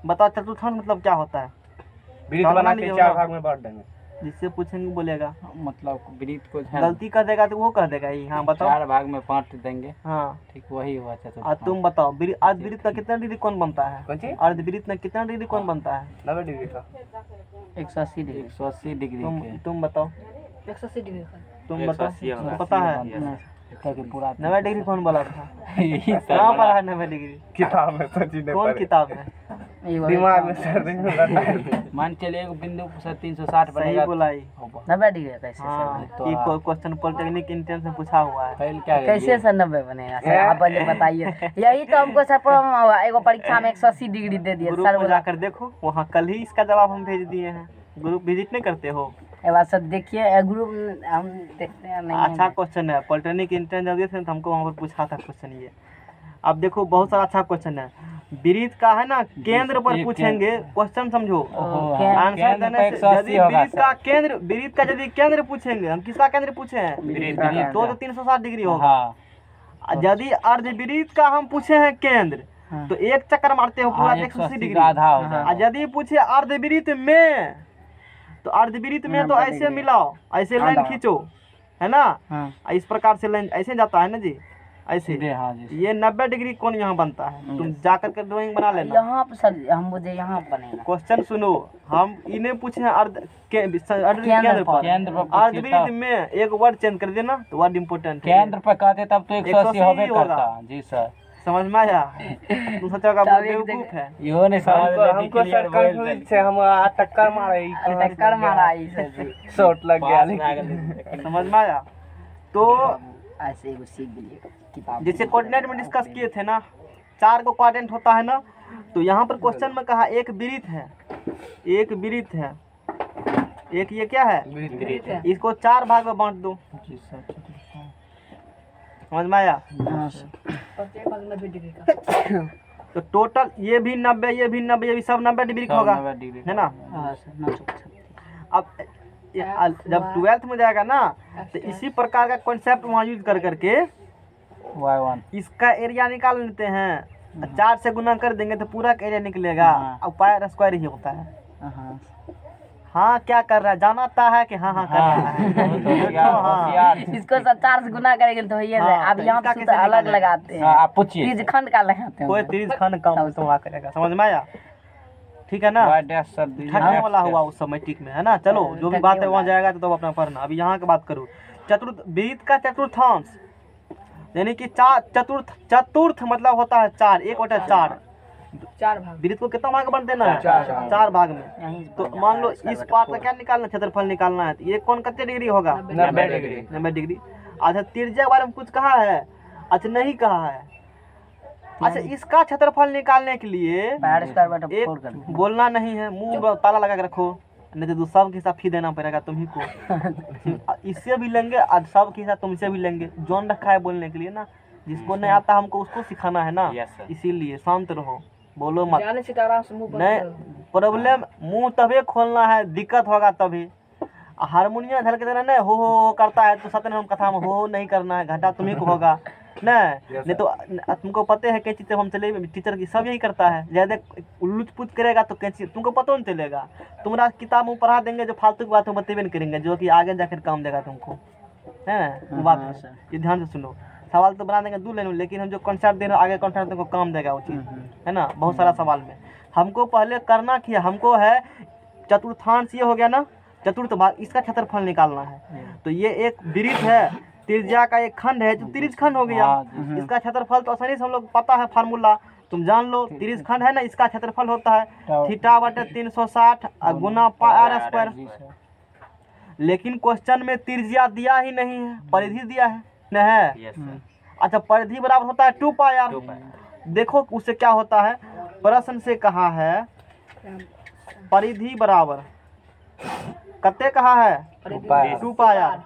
बताओ चतुर्थांश मतलब क्या होता है।
वृत्त बना के 4 भाग में बांट देंगे,
जिससे पूछेंगे बोलेगा,
मतलब वृत्त को
गलती कर देगा तो वो कह देगा ही। हाँ बताओ।
4 भाग में बांट देंगे,
हाँ
ठीक वही हुआ चतुर्थांश।
और तुम बताओ अर्धवृत्त का कितना डिग्री कोण बनता है, अर्धवृत्त में कितना डिग्री कोण बनता है।
90 डिग्री का,
180 डिग्री।
180 डिग्री के।
तुम बताओ,
180 डिग्री का।
तुम बताओ,
180
तुमको पता है
पूरा
90 डिग्री कौन बोला था,
यही सर
कहाँ
बना।
पर है 90 डिग्री,
किताब में सची ने
कौन किताब में।
दिमाग में सर मान चलिए एक बिंदु से 360
सही
बनेगा।
बोला ही।
90 डिग्री का कैसे
हाँ
सर?
ये क्वेश्चन पॉलिटेक्निक इंट्रेंस में पूछा हुआ है।
पहले क्या
कैसे सर 90 बनेगा सर, आप पहले बताइए। यही तो हमको सर प्रॉब्लम हुआ, एगो परीक्षा में 180 डिग्री दे दिए
ग्रुप
सर
में
बोला।
जाकर देखो, वहाँ कल ही इसका जवाब हम भेज दिए हैं। ग्रुप विजिट नहीं करते हो।
एक बार सर देखिए ग्रुप हम देखते हैं नहीं
अच्छा
है।
क्वेश्चन है, पॉलिटेक्निक इंट्रेंस जब दिए थे तो हमको वहाँ पर पूछा था क्वेश्चन ये। अब देखो बहुत सारा अच्छा क्वेश्चन है, वृत्त का है ना केंद्र पर पूछेंगे, क्वेश्चन समझो। आंसर देने से यदि वृत्त का केंद्र, वृत्त का यदि केंद्र पूछेंगे, हम किसका केंद्र पूछे हैं, तो 360 डिग्री होगा।
हाँ
यदि अर्धवृत्त का हम पूछे हैं केंद्र, तो एक चक्कर मारते हो पूरा 180 डिग्री।
आधा हो जाएगा।
और यदि पूछे अर्धवृत्त में, तो अर्धवृत्त में तो ऐसे मिलाओ, ऐसे लाइन खींचो, है ना।
हाँ।
इस प्रकार से लाइन ऐसे जाता है ना जी, ऐसे।
हाँ जी।
ये 90 डिग्री कौन यहाँ बनता है, तुम जाकर के ड्राइंग बना लेना।
यहाँ पर सर हम मुझे यहाँ बनेगा।
क्वेश्चन सुनो, हम इन्हें पूछे हैं केंद्र पर,
केंद्र पर
अर्धवृत्त में एक वर्ड चेंज कर देना, तो वर्ड इम्पोर्टेंट है।
केंद्र पर कहते तब तो 180 होबे करता। जी सर
समझ में आया। तू सोचेगा बेवकूफ है।
यो नहीं समझ
हमको सर कंफ्यूज से हम टक्कर मारे,
टक्कर मारा इसे
शॉट लग गया।
समझ में आया। तो
ऐसे एगो सीख लिए किताब।
जैसे कोऑर्डिनेट में डिस्कस किए थे ना, 4 को क्वाड्रेंट होता है ना, तो यहाँ पर क्वेश्चन में कहा एक वृत्त है, एक वृत्त है, एक ये क्या है, इसको 4 भाग में बांट दो। समझ में आया।
प्रत्येक भाग 90 डिग्री का।
तो टोटल ये भी 90, ये भी 90, ये भी सब 90 डिग्री का होगा, है ना।
हाँ सर, ना चुप
अब जब 12th में जाएगा ना, तो इसी प्रकार का कॉन्सेप्ट वहाँ यूज कर करके
Y1
इसका एरिया निकाल लेते हैं। 4 से गुना कर देंगे तो पूरा का एरिया निकलेगा। अब पाई स्क्वायर ही होता है।
हाँ।
हाँ क्या कर रहा है, जानता है कि हाँ हाँ कर रहा है।
इसको सर 4 से गुना करेंगे तो ये
हाँ,
अब
तो
यहाँ
इसका
पे
कैसे
अलग
निकालेंगे?
लगाते हैं,
आप पूछिए।
तीज खंड का लगाते हैं।
कोई 30 खंड कम तो वहाँ करेगा। समझ में आया, ठीक है ना। ठगने वाला हुआ उस समय टिक में, है ना। चलो जो भी बात है वहाँ जाएगा तो अपना पढ़ना। अभी यहाँ की बात करूँ, वृत्त का चतुर्थांश, यानी कि चतुर्थ मतलब होता है 4, एक होता है 4।
4 भाग।
वृत्त को कितना भाग बांट देना है, 4 भाग में।
यहीं
तो मान लो इस पार्ट का क्या निकालना, क्षेत्रफल निकालना है, तो ये कौन कितने डिग्री होगा,
90 डिग्री।
90 डिग्री। अच्छा त्रिज्या के बारे में कुछ कहा है, अच्छा नहीं कहा है। अच्छा इसका क्षेत्रफल निकालने के लिए
बाहर स्क्वायर बटा 4 कर
एक बोलना नहीं है, मुंह ताला लगा के रखो, नहीं तो सब के हिसाब फी देना पड़ेगा तुम्ही को। इससे भी लेंगे और सब के हिसाब तुमसे भी लेंगे। जोन रखा है बोलने के लिए ना, जिसको नहीं आता हमको उसको सिखाना है ना। इसीलिए शांत रहो, बोलो मत।
जाने से आराम से मुंह बंद
नहीं
करो।
प्रॉब्लम मुंह तभी खोलना है, दिक्कत होगा तभी। हारमोनियम झलके देना नहीं हो करता है तो सत्यनारायण कथा में हो नहीं करना है, घाटा तुम्ही को होगा नहीं तो तुमको पता है कैंची से हम चले, टीचर की सब यही करता है। ज्यादा उल्लूच पूछ करेगा तो कैंची तुमको पता नहीं चलेगा। तुम्हारा किताब में पढ़ा देंगे जो फालतू की बात हम बतेबे नहीं करेंगे, जो कि आगे जाकर काम देगा तुमको, है ना। वो बात है, ये ध्यान से सुनो। सवाल तो बना देंगे 2 लाइन में, लेकिन हम जो कॉन्सेप्ट दे रहे हैं आगे कॉन्सेप्ट को काम देगा वो चीज़, है ना। बहुत सारा सवाल में हमको पहले करना क्या, हमको है चतुर्थांश ये हो गया ना, चतुर्थ भाग, इसका क्षेत्रफल निकालना है। तो ये एक वृत्त है, त्रिज्या का एक खंड है जो त्रिज्य खंड हो गया, इसका क्षेत्रफल तो आसानी से हम लोग पता है फार्मूला, तुम जान लो। त्रिज्य खंड है ना, इसका क्षेत्रफल होता है थीटा बटे 360 गुना पाई आर स्क्वायर। लेकिन क्वेश्चन में त्रिज्या दिया ही नहीं है, परिधि दिया है न है। अच्छा, परिधि बराबर होता है 2 पाई आर। देखो उससे क्या होता है, प्रश्न से कहा है परिधि बराबर कते कहा है 2 पाई आर।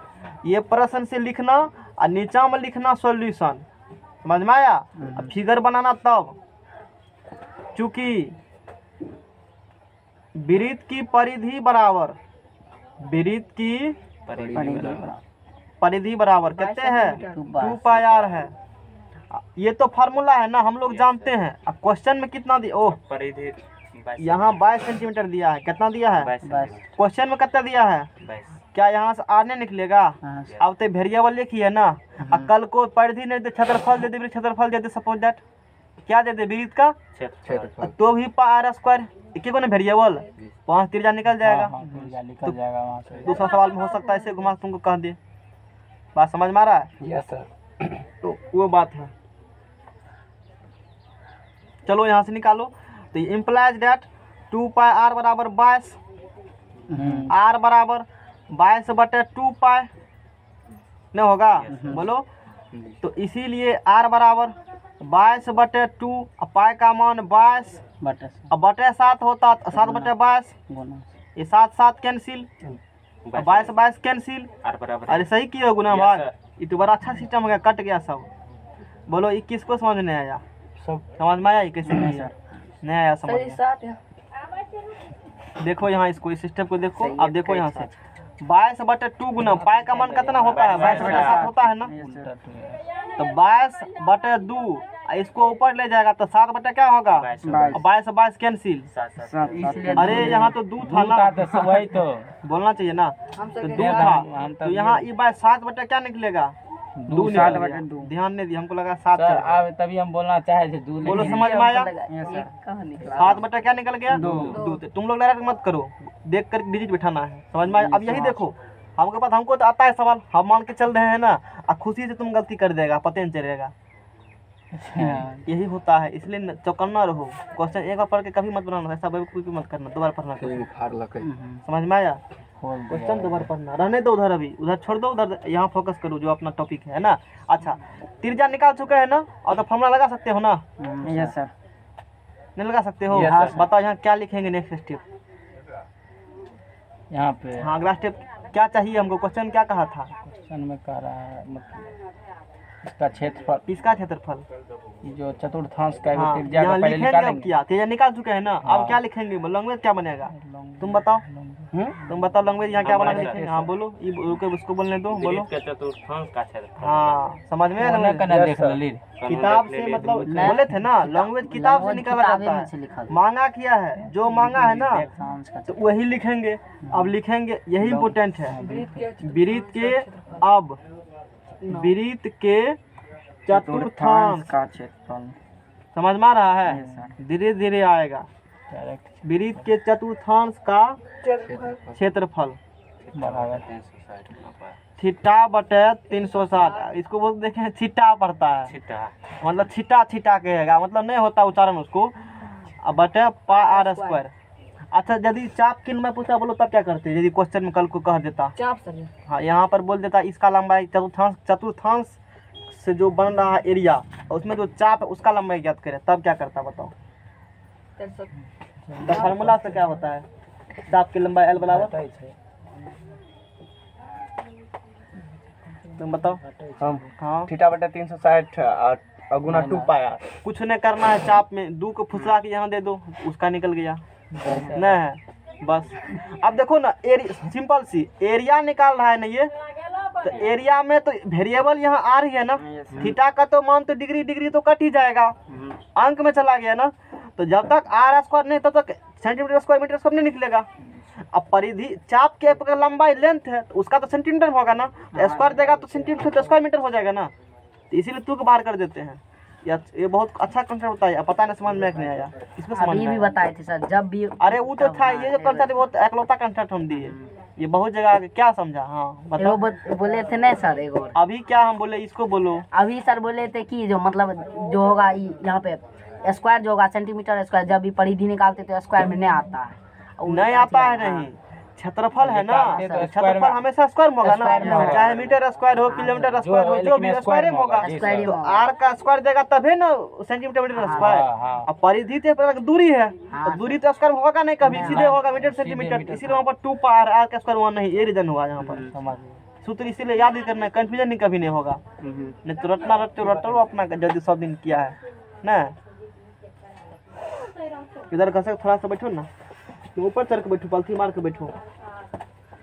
ये प्रश्न से लिखना और नीचा में लिखना सॉल्यूशन, समझ में आया। अब फिगर बनाना तब, चूंकि वृत्त की परिधि बराबर, वृत्त की परिधि बराबर कितने है 2 पाई आर है। ये तो फार्मूला है ना, हम लोग जानते हैं। अब क्वेश्चन में कितना दिया, ओह
परिधि
यहाँ 22 सेंटीमीटर दिया है, कितना दिया है क्वेश्चन में, कितना दिया है, क्या यहाँ से आर नहीं निकलेगा। अब तो वेरिएबल लिखी है ना, अब कल को परिधि नहीं दे, क्षेत्रफल दे दे, क्षेत्रफल दे दे, सपोज दैट क्या दे दे वृत्त का तो भी पाई आर स्क्वायर, एक ही को ना वेरिएबल, 5 त्रिज्या निकल जाएगा।
निकल जाएगा वहाँ से।
दूसरा सवाल में हो सकता है ऐसे घुमा तुमको कह दे, बात समझ में आ रहा है।
Yes sir.
तो वो बात है, चलो यहाँ से निकालो। तो इम्प्लाइज दैट 2 पाई आर बराबर 22, आर बराबर 22 बटे 2 पाई नहीं होगा, बोलो। तो इसीलिए आर बराबर 22 बटे 2, पाई का मान 22 बटे 7 होता, 7 बटे 22, ये 7 7 कैंसिल, 22 22 कैंसिल। अरे सही किया गुना भाग, ये तो बड़ा अच्छा सिस्टम हो गया, कट गया सब। बोलो ये किसको समझ नहीं आया,
सब
समझ में आया, ये कैसे नहीं आया, नहीं आया समझ
सही
में।
7 है।
देखो यहाँ इसको, इस सिस्टम को देखो। अब देखो यहाँ से 22 बटे 2 गुना पाई का मान कितना होता है 22 बटे 7 होता है ना, तो 22 बटे 2 इसको ऊपर ले जाएगा तो 7 बटे क्या होगा 22 22 कैंसिल। अरे यहाँ तो 2 था ना,
वही तो
बोलना चाहिए ना,
हम
तो
सब
2 था, तो यहाँ ये 7 बटे क्या निकलेगा 2
7
निकलेगा।
बटे 2।
ध्यान नहीं दिया, हमको लगा 7
सर
चल।
अब तभी हम बोलना चाहे थे 2,
बोलो समझ में आया,
कहाँ निकला
7 बटा क्या निकल गया
2।
2। तुम लोग डायरेक्ट मत करो, देख कर डिजिट बिठाना है, समझ में आया। अब यही देखो, हमको पता, हमको तो आता है सवाल, हम मान के चल रहे हैं ना, और खुशी से तुम गलती कर देगा, पता नहीं चलेगा। यही होता है, इसलिए चौकन्ना रहो। क्वेश्चन एक बार पढ़ के कभी मत बनाना, ऐसा बेवकूफी मत करना, 2 बार पढ़ना। समझ में आया, क्वेश्चन 2 बार पढ़ना, रहने दो उधर, अभी उधर छोड़ दो, उधर यहाँ फोकस करो जो अपना टॉपिक है ना। अच्छा, त्रिज्या निकाल चुके हैं ना, और तो फॉर्मूला लगा सकते हो ना।
Yes sir.
नहीं लगा सकते हो,
Yes, sir.
बताओ यहाँ क्या लिखेंगे नेक्स्ट स्टेप।
यहाँ पे
हाँ, अगला स्टेप क्या चाहिए हमको, क्वेश्चन क्या कहा था,
क्वेश्चन में कह रहा है मतलब इसका क्षेत्रफल,
किसका क्षेत्रफल।
ये जो चतुर्थांश का
हाँ,
त्रिज्या
यहाँ
का पहले
लिखेंगे। अब
निकालेंगे।
क्या त्रिज्या निकाल चुके हैं ना,
हाँ।
अब क्या लिखेंगे, लैंग्वेज क्या बनेगा, तुम बताओ, तुम बताओ लैंग्वेज यहाँ क्या बना के लिखेंगे। हाँ बोलो, ये रुको उसको बोलने दो, बोलो।
चतुर्थांश का क्षेत्रफल।
हाँ समझ में आया
होना
language?
करना देख ली।
किताब से मतलब बोले थे ना, लैंग्वेज किताब से निकाला जाता है, मांगा किया है, जो मांगा है ना तो वही लिखेंगे। अब लिखेंगे, यही इम्पोर्टेंट है, वृत्त के, अब वृत्त के चतुर्थांश
का क्षेत्रफल
समझ में आ रहा है, धीरे धीरे आएगा।
डायरेक्ट
वृत्त के चतुर्थांश का क्षेत्रफल
बराबर
थीटा बटे 360, इसको बोल देखें छिटा पड़ता है,
छिटा
मतलब छिटा छिटा कहेगा, मतलब नहीं होता उच्चारण उसको, बटे पाई आर स्क्वायर। अच्छा, यदि चाप की मैं पूछा बोलो तब क्या करते, यदि क्वेश्चन में कल को कह देता,
चाप सर
हाँ यहाँ पर बोल देता इसका लंबाई चतुर्थांश से जो बन रहा है एरिया, उसमें जो चाप है उसका लंबाई ज्ञात करे, तब क्या करता बताओ। तो फार्मूला से क्या होता है, चाप की लंबाई एल बराबर, तुम बताओ।
हम
हाँ,
थीटा बटे 360 गुना 2 पाई आर।
कुछ नहीं करना है, चाप में 2 को फुसला के यहाँ दे दो, उसका निकल गया, नहीं है बस। अब देखो ना, सिंपल सी एरिया निकाल रहा है ना ये, तो एरिया में तो वेरिएबल यहाँ आ रही है ना, थीटा का तो मान तो डिग्री तो कट ही जाएगा, अंक में चला गया ना, तो जब तक आर स्क्वायर नहीं तब तक सेंटीमीटर स्क्वायर मीटर सब नहीं निकलेगा। अब परिधि चाप के लंबाई लेंथ है तो उसका तो सेंटीमीटर होगा ना, तो स्क्वायर देगा तो सेंटीमीटर तो स्क्वायर मीटर हो जाएगा ना, तो इसीलिए तुक बाहर कर देते हैं। ये बहुत अच्छा कंसेप्ट बताया, अब पता नहीं समझ में नहीं आया, इसमें समझ
अभी
में
भी
आया।
बताए थे सर, जब भी
अरे वो तो था, ये जो कंसेप्ट बहुत एकलौता कंसेप्ट हम दिए, ये बहुत जगह आके क्या समझा। हाँ
एगो
बताओ,
बोले थे नहीं सर, एगो
अभी क्या हम बोले, इसको बोलो।
अभी सर बोले थे कि जो मतलब जो होगा यहाँ पे स्क्वायर जो होगा सेंटीमीटर स्क्वायर, जब भी परिधि निकालते तो स्क्वायर में नहीं आता है।
नहीं आता है, नहीं क्षेत्रफल है ना,
निकालते तो स्क्वायर
क्षेत्रफल
में-
हमेशा स्क्वायर में होगा
स्क्वायर में
ना,
होगा।
चाहे मीटर स्क्वायर हो, किलोमीटर स्क्वायर हो, जो भी स्क्वायर में होगा।
स्क्वायर में
तो
होगा।
आर का स्क्वायर देगा तभी ना सेंटीमीटर मीटर स्क्वायर।
हाँ।
अब परिधि तो दूरी है,
हाँ।
तो दूरी तो स्क्वायर में होगा नहीं, कभी सीधे होगा मीटर
सीधे
सेंटीमीटर,
मीटर।
इसीलिए वहाँ पर 2 पार आर का स्क्वायर वहाँ नहीं, ये रीजन हुआ यहाँ पर।
समझ गए।
सूत्र इसीलिए याद ही करना है, कंफ्यूजन नहीं कभी नहीं होगा। नहीं तो रटना रटो अपना जल्दी सब दिन किया है ना। इधर घसक थोड़ा सा बैठो ना, तुम ऊपर चढ़ के बैठो, पलथी मार के बैठो,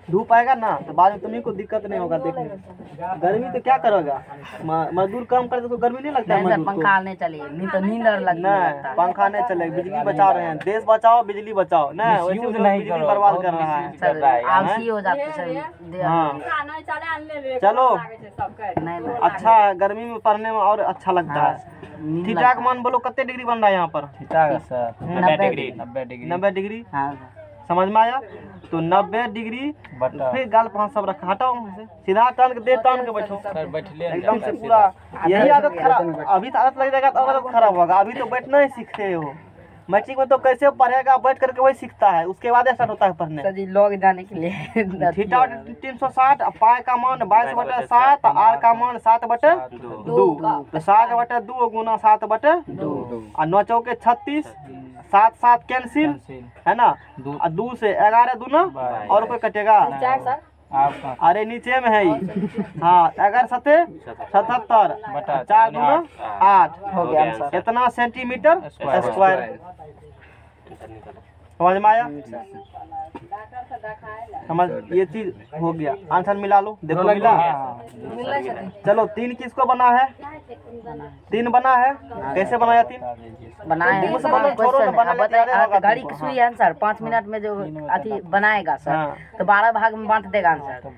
धूप आएगा ना तो बाद में तुम्ही को दिक्कत नहीं होगा देखने में। गर्मी तो क्या करोगा, मजदूर काम करते तो गर्मी नहीं लगता है
नहीं सर,
मजदूर को।
पंखा नहीं चले, नहीं तो नींद और लगने लगता
नहीं
है।
पंखा नहीं चलेगा, बिजली बचा रहे हैं, देश बचाओ बिजली बचाओ ना, वैसे
Misuse
वो लोग
नहीं
बिजली
करो,
बर्बाद
बहुत
कर रहा है।
misuse कर रहा है।
सर आलसी हो जाते सर।
हाँ चलो
नहीं
अच्छा है, गर्मी में पढ़ने में और अच्छा लगता है।
नींद
ठीक
लगता
ठाक मान बोलो कितने डिग्री बन रहा है यहाँ पर?
ठीक है सर,
90
डिग्री 90 डिग्री
90 डिग्री,
हाँ
समझ में आया? तो 90 डिग्री,
बटा
फिर गाल पाँच सब रखा, हटाओ वहाँ से, सीधा टर्न के दे, टर्न के बैठो
सर बैठ ले
एकदम से पूरा। यही आदत खराब, अभी तो आदत लग जाएगा तो आदत खराब होगा। अभी तो बैठना ही सीखते हो, मैट्रिक में तो कैसे पढ़ेगा, बैठ करके वही सीखता है, उसके बाद स्टार्ट होता है पढ़ने।
सर जी लोग जाने के लिए
थीटा 360, पाई का मान 22/7, आर का मान 7/2, तो 7/2 गुना 7/2, और 9 चौके 36, 7 7 कैंसिल है ना, और 2 से 11 दूना, और कोई कटेगा?
चार सर
आपका
अरे नीचे में है ही। हाँ 11 सते 77,
बटा
4 दूना 8,
हो गया आंसर।
कितना सेंटीमीटर स्क्वायर? समझ में आया? समझ, ये चीज हो गया, आंसर मिला लो, देखो मिला।
मिलना चाहिए।
चलो 3 किसको बना है? 3 बना है, कैसे बनाया 3?
बनाए हैं
मुझसे बोलो, छोड़ो ना, बना लेते हैं, होगा
घड़ी
तुमको।
की सुई आंसर 5 मिनट में जो अथी बनाएगा सर,
हाँ।
तो 12 भाग में बांट देगा आंसर, तो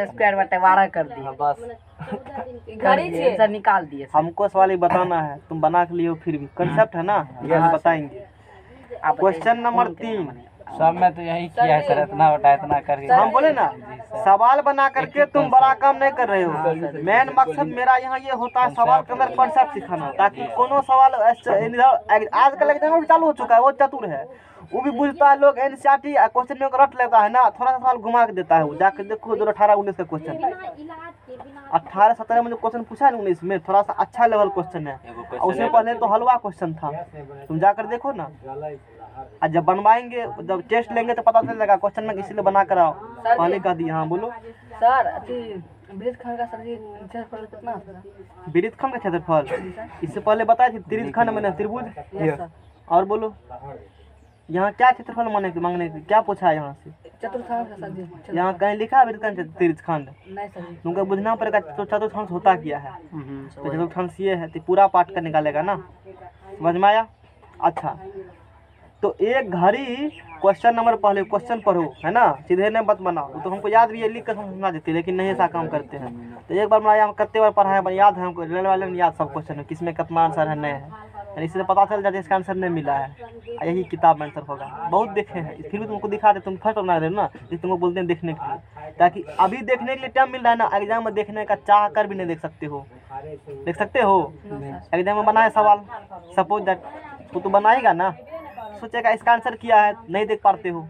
स्क्वायर बटे 12 कर दिए,
घड़ी से
आंसर निकाल दिए सर।
हमको सवाल ही बताना है, तुम बना के लिए हो, फिर भी कंसेप्ट है ना, ये हम बताएंगे।
आप
क्वेश्चन नंबर 3,
सब में तो यही किया है सर, इतना बटा इतना करके।
हम बोले ना, सवाल बना करके तुम बड़ा काम नहीं कर रहे हो। मेन मकसद मेरा यहाँ ये होता है सवाल के अंदर कॉन्सेप्ट सिखाना, ताकि कोनो सवाल आजकल एग्जाम में चालू हो चुका है, वो चतुर है, वो भी बुझता है। लोग एनसीईआरटी क्वेश्चन में रट लेता है ना, थोड़ा सा सवाल घुमा के देता है, वो जाके देखो 2018-19 का क्वेश्चन, 18-17 में जो क्वेश्चन पूछा है 19 में, थोड़ा सा अच्छा लेवल क्वेश्चन है, और उससे पहले तो हलवा क्वेश्चन था, तुम जाकर देखो ना। और जब बनवाएंगे, जब टेस्ट लेंगे तो पता चल जाएगा क्वेश्चन में इसीलिए बना कर आओ, पहले का दी। हाँ बोलो।
सर अति वृत्त खंड का सब्जी क्षेत्रफल कितना होता है?
वृत्त खंड का क्षेत्रफल इससे पहले बताए थे, त्रिभुज खंड में त्रिभुज।
Yes sir.
और बोलो यहाँ क्या क्षेत्रफल मांगने की क्या पूछा है यहाँ से?
चतुर्थांश का सब्जी
यहाँ कहीं लिखा है वृत्त खंड त्रिभुज खंड?
नहीं सर जी।
तुमको बुझना पड़ेगा तो चतुर्थांश होता क्या है, तो चतुर्थांश ये है, तो पूरा पाठ का निकालेगा ना, समझ में आया? अच्छा तो एक घड़ी, क्वेश्चन नंबर पहले क्वेश्चन पढ़ो है ना, सीधे नहीं मत बनाओ, तो हमको याद भी है, लिख कर समझा देते, लेकिन नहीं ऐसा काम करते हैं। तो एक बार बनाया, हम कितने बार पढ़ा है, याद है हमको, रेलवे वाले में याद सब क्वेश्चन है, किसमें कितना आंसर है नहीं है, इससे पता चल जाता है इसका आंसर नहीं मिला है, यही किताब में आंसर होगा। बहुत देखे हैं, फिर भी तुमको दिखा दे, तुम फर्स्ट बना रहे हो ना, इसलिए तुमको बोलते हैं देखने के लिए, ताकि अभी देखने के लिए टाइम मिल रहा है ना, एग्जाम में देखने का चाह कर भी नहीं देख सकते हो। देख सकते हो एग्जाम में बनाए सवाल, सपोज दैट तो बनाएगा ना, सोचेगा इसका आंसर किया है, नहीं देख पाते हो,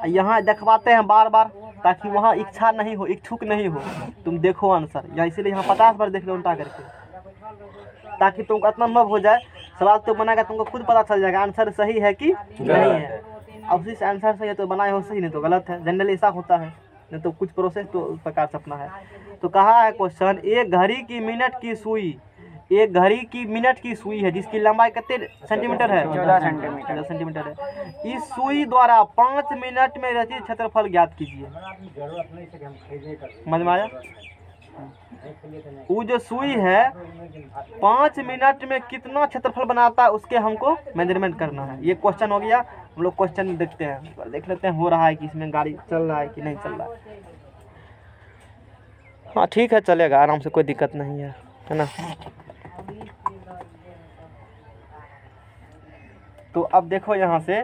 यहाँ दिखवाते हैं बार बार, ताकि वहाँ इच्छा नहीं हो, इच्छुक नहीं हो, तुम देखो आंसर, या इसीलिए यहाँ 50 बार देख लो उल्टा करके, ताकि तुमको इतना अनुभव हो जाए, सवाल तो बनाएगा तुमको खुद पता चल जाएगा आंसर सही है कि नहीं है। अब उसी आंसर सही है तो बनाए हो सही, नहीं तो गलत है, जनरली ऐसा होता है, नहीं तो कुछ प्रोसेस तो उस प्रकार से अपना है। तो कहा है क्वेश्चन, एक घड़ी की मिनट की सुई, एक घड़ी की मिनट की सुई है जिसकी लंबाई कितने सेंटीमीटर है? 14 सेंटीमीटर है। इस सुई द्वारा 5 मिनट में रचित क्षेत्रफल ज्ञात कीजिए। समझ में आया? वो जो सुई है 5 मिनट में कितना क्षेत्रफल बनाता है, उसके हमको मेजरमेंट करना है। ये क्वेश्चन हो गया। हम लोग क्वेश्चन देखते हैं, देख लेते हैं हो रहा है कि इसमें गाड़ी चल रहा है कि नहीं चल रहा है। हाँ ठीक है, चलेगा आराम से, कोई दिक्कत नहीं है। है ना। तो अब देखो यहाँ से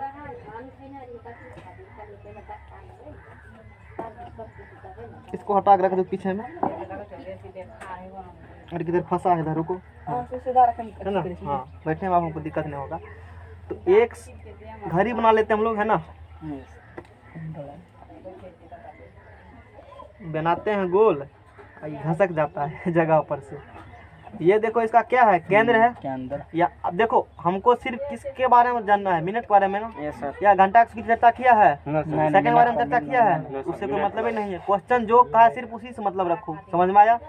इसको हटा के रख दो पीछे में, और किधर फंसा है इधर, रुको,
हाँ, तो सीधा रखेंगे।
है ना। हाँ, बैठने में आपको दिक्कत नहीं होगा। तो एक घड़ी बना लेते हैं हम लोग, है ना। बनाते हैं गोल, घसक जाता है जगह पर से। ये देखो इसका क्या है, केंद्र है
के अंदर।
या अब देखो हमको सिर्फ किसके बारे में जानना है, मिनट के बारे में ना,
यस सर।
या घंटा की चर्चा किया है,
नो सर।
सेकंड के बारे में चर्चा किया है, उससे कोई मतलब ही नहीं है। क्वेश्चन जो कहा है सिर्फ उसी से मतलब रखो, समझ में आया।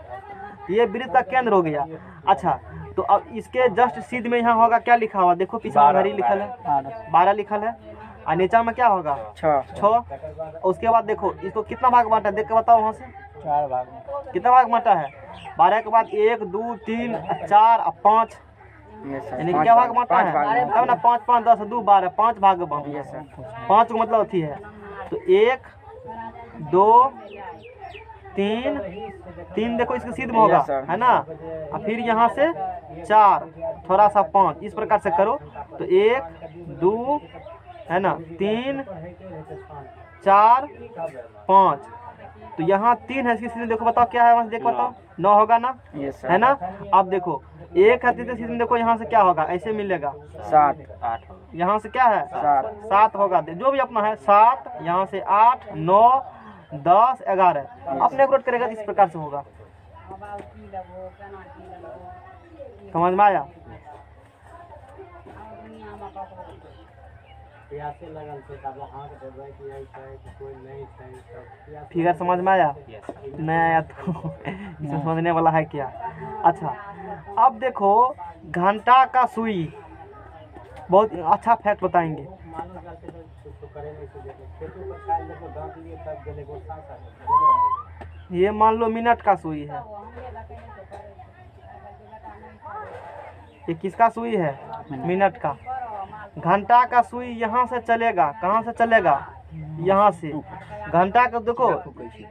ये वृत्त का केंद्र हो गया। अच्छा, तो अब इसके जस्ट सीध में यहाँ होगा क्या लिखा हुआ, देखो पीछे में घड़ी लिखल है, 12 लिखल है, और नीचा में क्या होगा 6। उसके बाद देखो इसको कितना भाग बांटा है, देख के बताओ वहाँ से
4 भाग में।
कितना भाग बांटा है। 12 के बाद 1 2 3 4 और 5, यानी क्या भाग बांटा है, तब ना 5 5 10 2 12, 5 भाग बांटा है। 5 का मतलब अथी है, तो 1 2 3 देखो इसके सीध में होगा, है ना। और फिर यहाँ से 4 थोड़ा सा 5, इस प्रकार से करो। तो 1 2 है ना, 3 4 5, तो यहाँ 3 है इसकी सीध में, देखो बताओ क्या है वहाँ से, देखो बताओ 9 होगा ना, है ना। अब देखो 1 है सीध में, देखो यहाँ से क्या होगा, ऐसे मिलेगा
7 8
यहाँ से क्या है 7 होगा, जो भी अपना है 7, यहाँ से 8 9 10 11, अपने नोट करेगा तो इस प्रकार से होगा। समझ में आया। फिगर समझ में आया, नहीं आया तो इसमें समझने वाला है क्या। अच्छा, अब देखो घंटा का सुई, बहुत अच्छा फैक्ट बताएंगे। ये मान लो मिनट का सुई है, ये किसका सुई है, मिनट का। घंटा का सुई यहाँ से चलेगा, कहाँ से चलेगा, यहाँ से। घंटा का देखो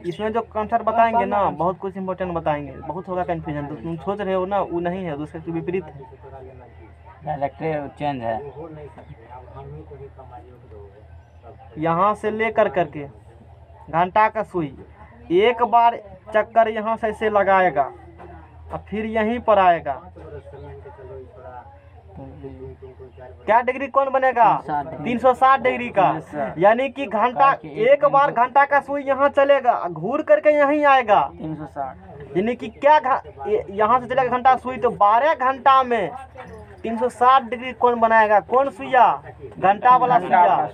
इसमें जो कंसेप्ट बताएंगे ना, बहुत कुछ इंपॉर्टेंट बताएंगे, बहुत होगा कंफ्यूजन। तो तुम सोच रहे हो ना, वो नहीं है, दूसरे के विपरीत है,
डायरेक्ट चेंज है।
यहाँ से लेकर करके घंटा का सुई एक बार चक्कर यहाँ से ऐसे लगाएगा और फिर यहीं पर आएगा। क्या डिग्री कौन बनेगा, 360 डिग्री का। यानी कि घंटा, एक बार घंटा का सुई यहाँ चलेगा, घूर करके यहीं आएगा
360।
यानी कि क्या यहाँ से चलेगा घंटा सुई, तो 12 घंटा में 360 डिग्री कौन बनाएगा, कौन सुइया, घंटा वाला सुइया,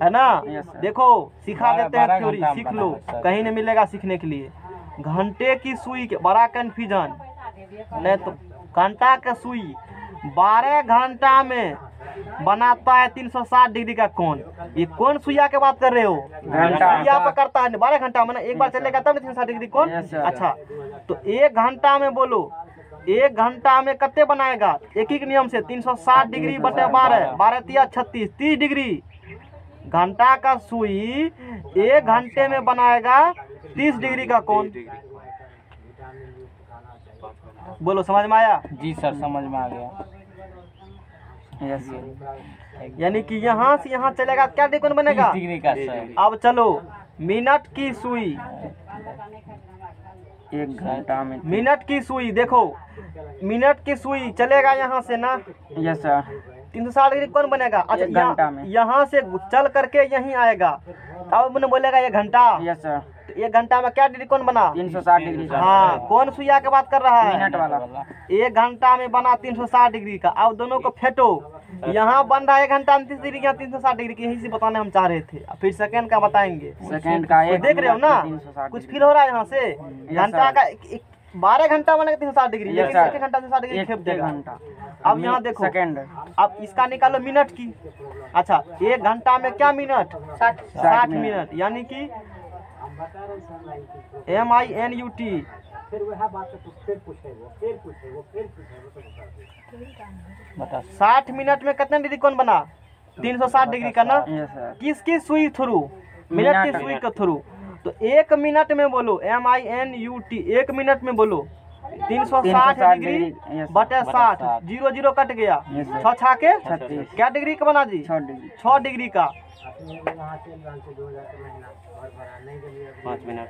है ना। देखो सिखा देते हैं थ्योरी, सीख लो, कहीं नहीं मिलेगा सीखने के लिए। घंटे की सुई के बड़ा कंफ्यूजन नहीं, तो घंटा का सुई 12 घंटा में बनाता है 360 डिग्री का कौन। ये कौन सुइया के बात कर रहे हो, सुइया पर करता है 12 घंटा में ना, एक बार चलेगा तब 360 डिग्री कौन। अच्छा, तो 1 घंटा में बोलो, 1 घंटा में कितने बनाएगा, एक ही नियम से 360 डिग्री बटे 12, 12 तिया 36, 30 डिग्री। घंटा का सुई 1 घंटे में बनाएगा 30 डिग्री का कौन। बोलो समझ में आया।
जी सर, समझ में आ गया।
यस।
यानी कि यहाँ से यहाँ चलेगा क्या डिग्री कौन बनेगा,
30 डिग्री का सर।
अब चलो मिनट की सुई,
1 घंटा में
मिनट की सुई, देखो मिनट की सुई चलेगा यहाँ से ना,
यस सर।
360 डिग्री कौन बनेगा। अच्छा,
1 घंटा में
यहाँ से चल करके यहीं आएगा, अब मैंने बोलेगा 1 घंटा।
Yes sir.
तो 1 घंटा में क्या डिग्री कौन बना,
360 डिग्री का।
हाँ, कौन सुइया के बात कर रहा है,
मिनट वाला।
1 घंटा में बना 360 डिग्री का। अब दोनों को फेंटो, यहाँ बन रहा है 1 घंटा में 30 डिग्री, यहाँ 360 डिग्री की, यही से बताने हम चाह रहे थे। फिर सेकंड का बताएंगे,
सेकंड का
तो देख रहे हो ना,
360
कुछ फील हो रहा है यहाँ से। घंटा का 12 घंटा बनेगा 360 डिग्री,
Yes,
लेकिन
sir।
1 घंटा 360 डिग्री खेप देगा।
घंटा।
अब यहाँ देखो,
सेकंड।
अब इसका निकालो मिनट की। अच्छा, 1 घंटा में क्या मिनट, 60 मिनट, यानी कि MINUT।
बता
60 मिनट में कितने डिग्री कौन बना, 360 डिग्री का ना।
Yes sir.
किसकी सुई थ्रू, मिनट की सुई के थ्रू। तो 1 मिनट में बोलो MINUT, 1 मिनट में बोलो 360 डिग्री
yes,
बटे 60, 0 0 कट गया,
Yes, sir.
6 6 के
36
क्या डिग्री का बना जी?
6 डिग्री
6 डिग्री का।
5 मिनट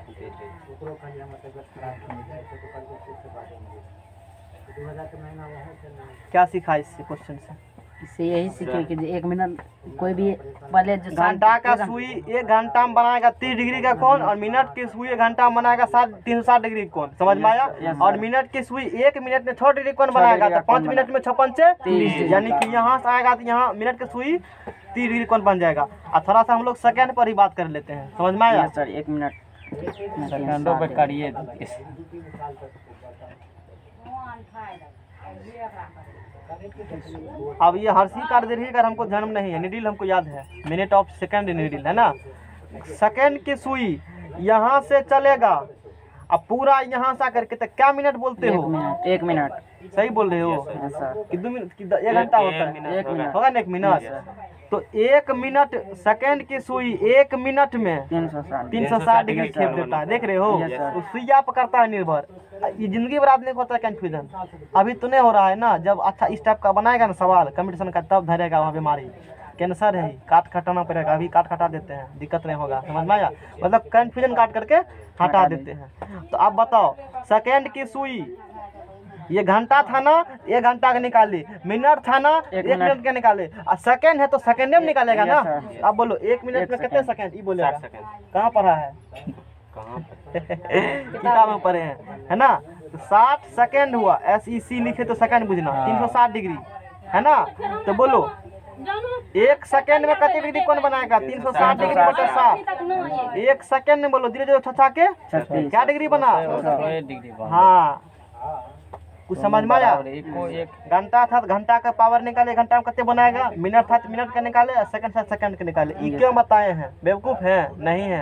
क्या सीखा इस क्वेश्चन से?
इससे यही सीखे कि 1 मिनट कोई भी पहले जो
घंटा का सुई 1 घंटा में बनाएगा 30 डिग्री का कोण, और मिनट की सुई 1 घंटा में बनाएगा 360 डिग्री कोण, समझ में आया?
Yes,
और मिनट की सुई 1 मिनट में 6 डिग्री कोण बनाएगा, तो 5 मिनट में 6 पंचे 30, यानी कि यहाँ से आएगा तो यहाँ मिनट की सुई 30 डिग्री कोण बन जाएगा। और थोड़ा सा हम लोग सेकंड पर ही बात कर लेते हैं, समझ में आया?
यस सर 1 मिनट
सेकंडों पे करिए दीजिए।
अब ये हर्षी कार्य हमको जन्म नहीं है, निडिल हमको याद है, मिनट ऑफ सेकंड निडिल है ना। सेकंड की सुई यहाँ से चलेगा, अब पूरा यहाँ से आकर के तो क्या मिनट बोलते हो?
1 मिनट
सही बोल रहे हो?
यस सर
कि 2 मिनट कि 1 घंटा होता है?
1 मिनट
होगा ना 1 मिनट। तो 1 मिनट सेकंड की सुई 1 मिनट में 360 डिग्री खेप देता है, देख रहे हो?
Yes, sir.
तो सुइया पकड़ता है निर्भर। ये जिंदगी भर आदमी को होता है कंफ्यूजन, अभी तो नहीं हो रहा है ना। जब अच्छा इस टाइप का बनाएगा ना सवाल कंपटीशन का, तब धरेगा वहाँ बीमारी। कैंसर है, काट हटाना पड़ेगा, अभी काट हटा देते हैं, दिक्कत नहीं होगा, समझ में आया? मतलब कंफ्यूजन काट करके हटा देते हैं। तो अब बताओ, सेकंड की सुई ये घंटा था ना, 1 घंटा का निकाले, मिनट था ना 1 मिनट का निकाले, और सेकंड है तो सेकंड में निकालेगा ना। अब बोलो 1 मिनट में कितने सेकंड? ये बोलेगा कहाँ पढ़ा है? किताब में पढ़े हैं, है ना? तो 60 सेकंड हुआ, SEC लिखे तो सेकंड बुझना, 360 डिग्री है ना। तो बोलो 1 सेकंड में कितने डिग्री कौन बनाएगा? 360 डिग्री बटे 60। 1 सेकंड में बोलो 0 0 छछा के क्या डिग्री बना? हाँ, कुछ समझ में आया? घंटा था तो घंटा का पावर निकाले, घंटा में कितने बनाएगा? मिनट था तो मिनट का निकाले, और सेकंड था सेकंड का निकाले। ये क्यों बताए हैं? बेवकूफ है? नहीं है।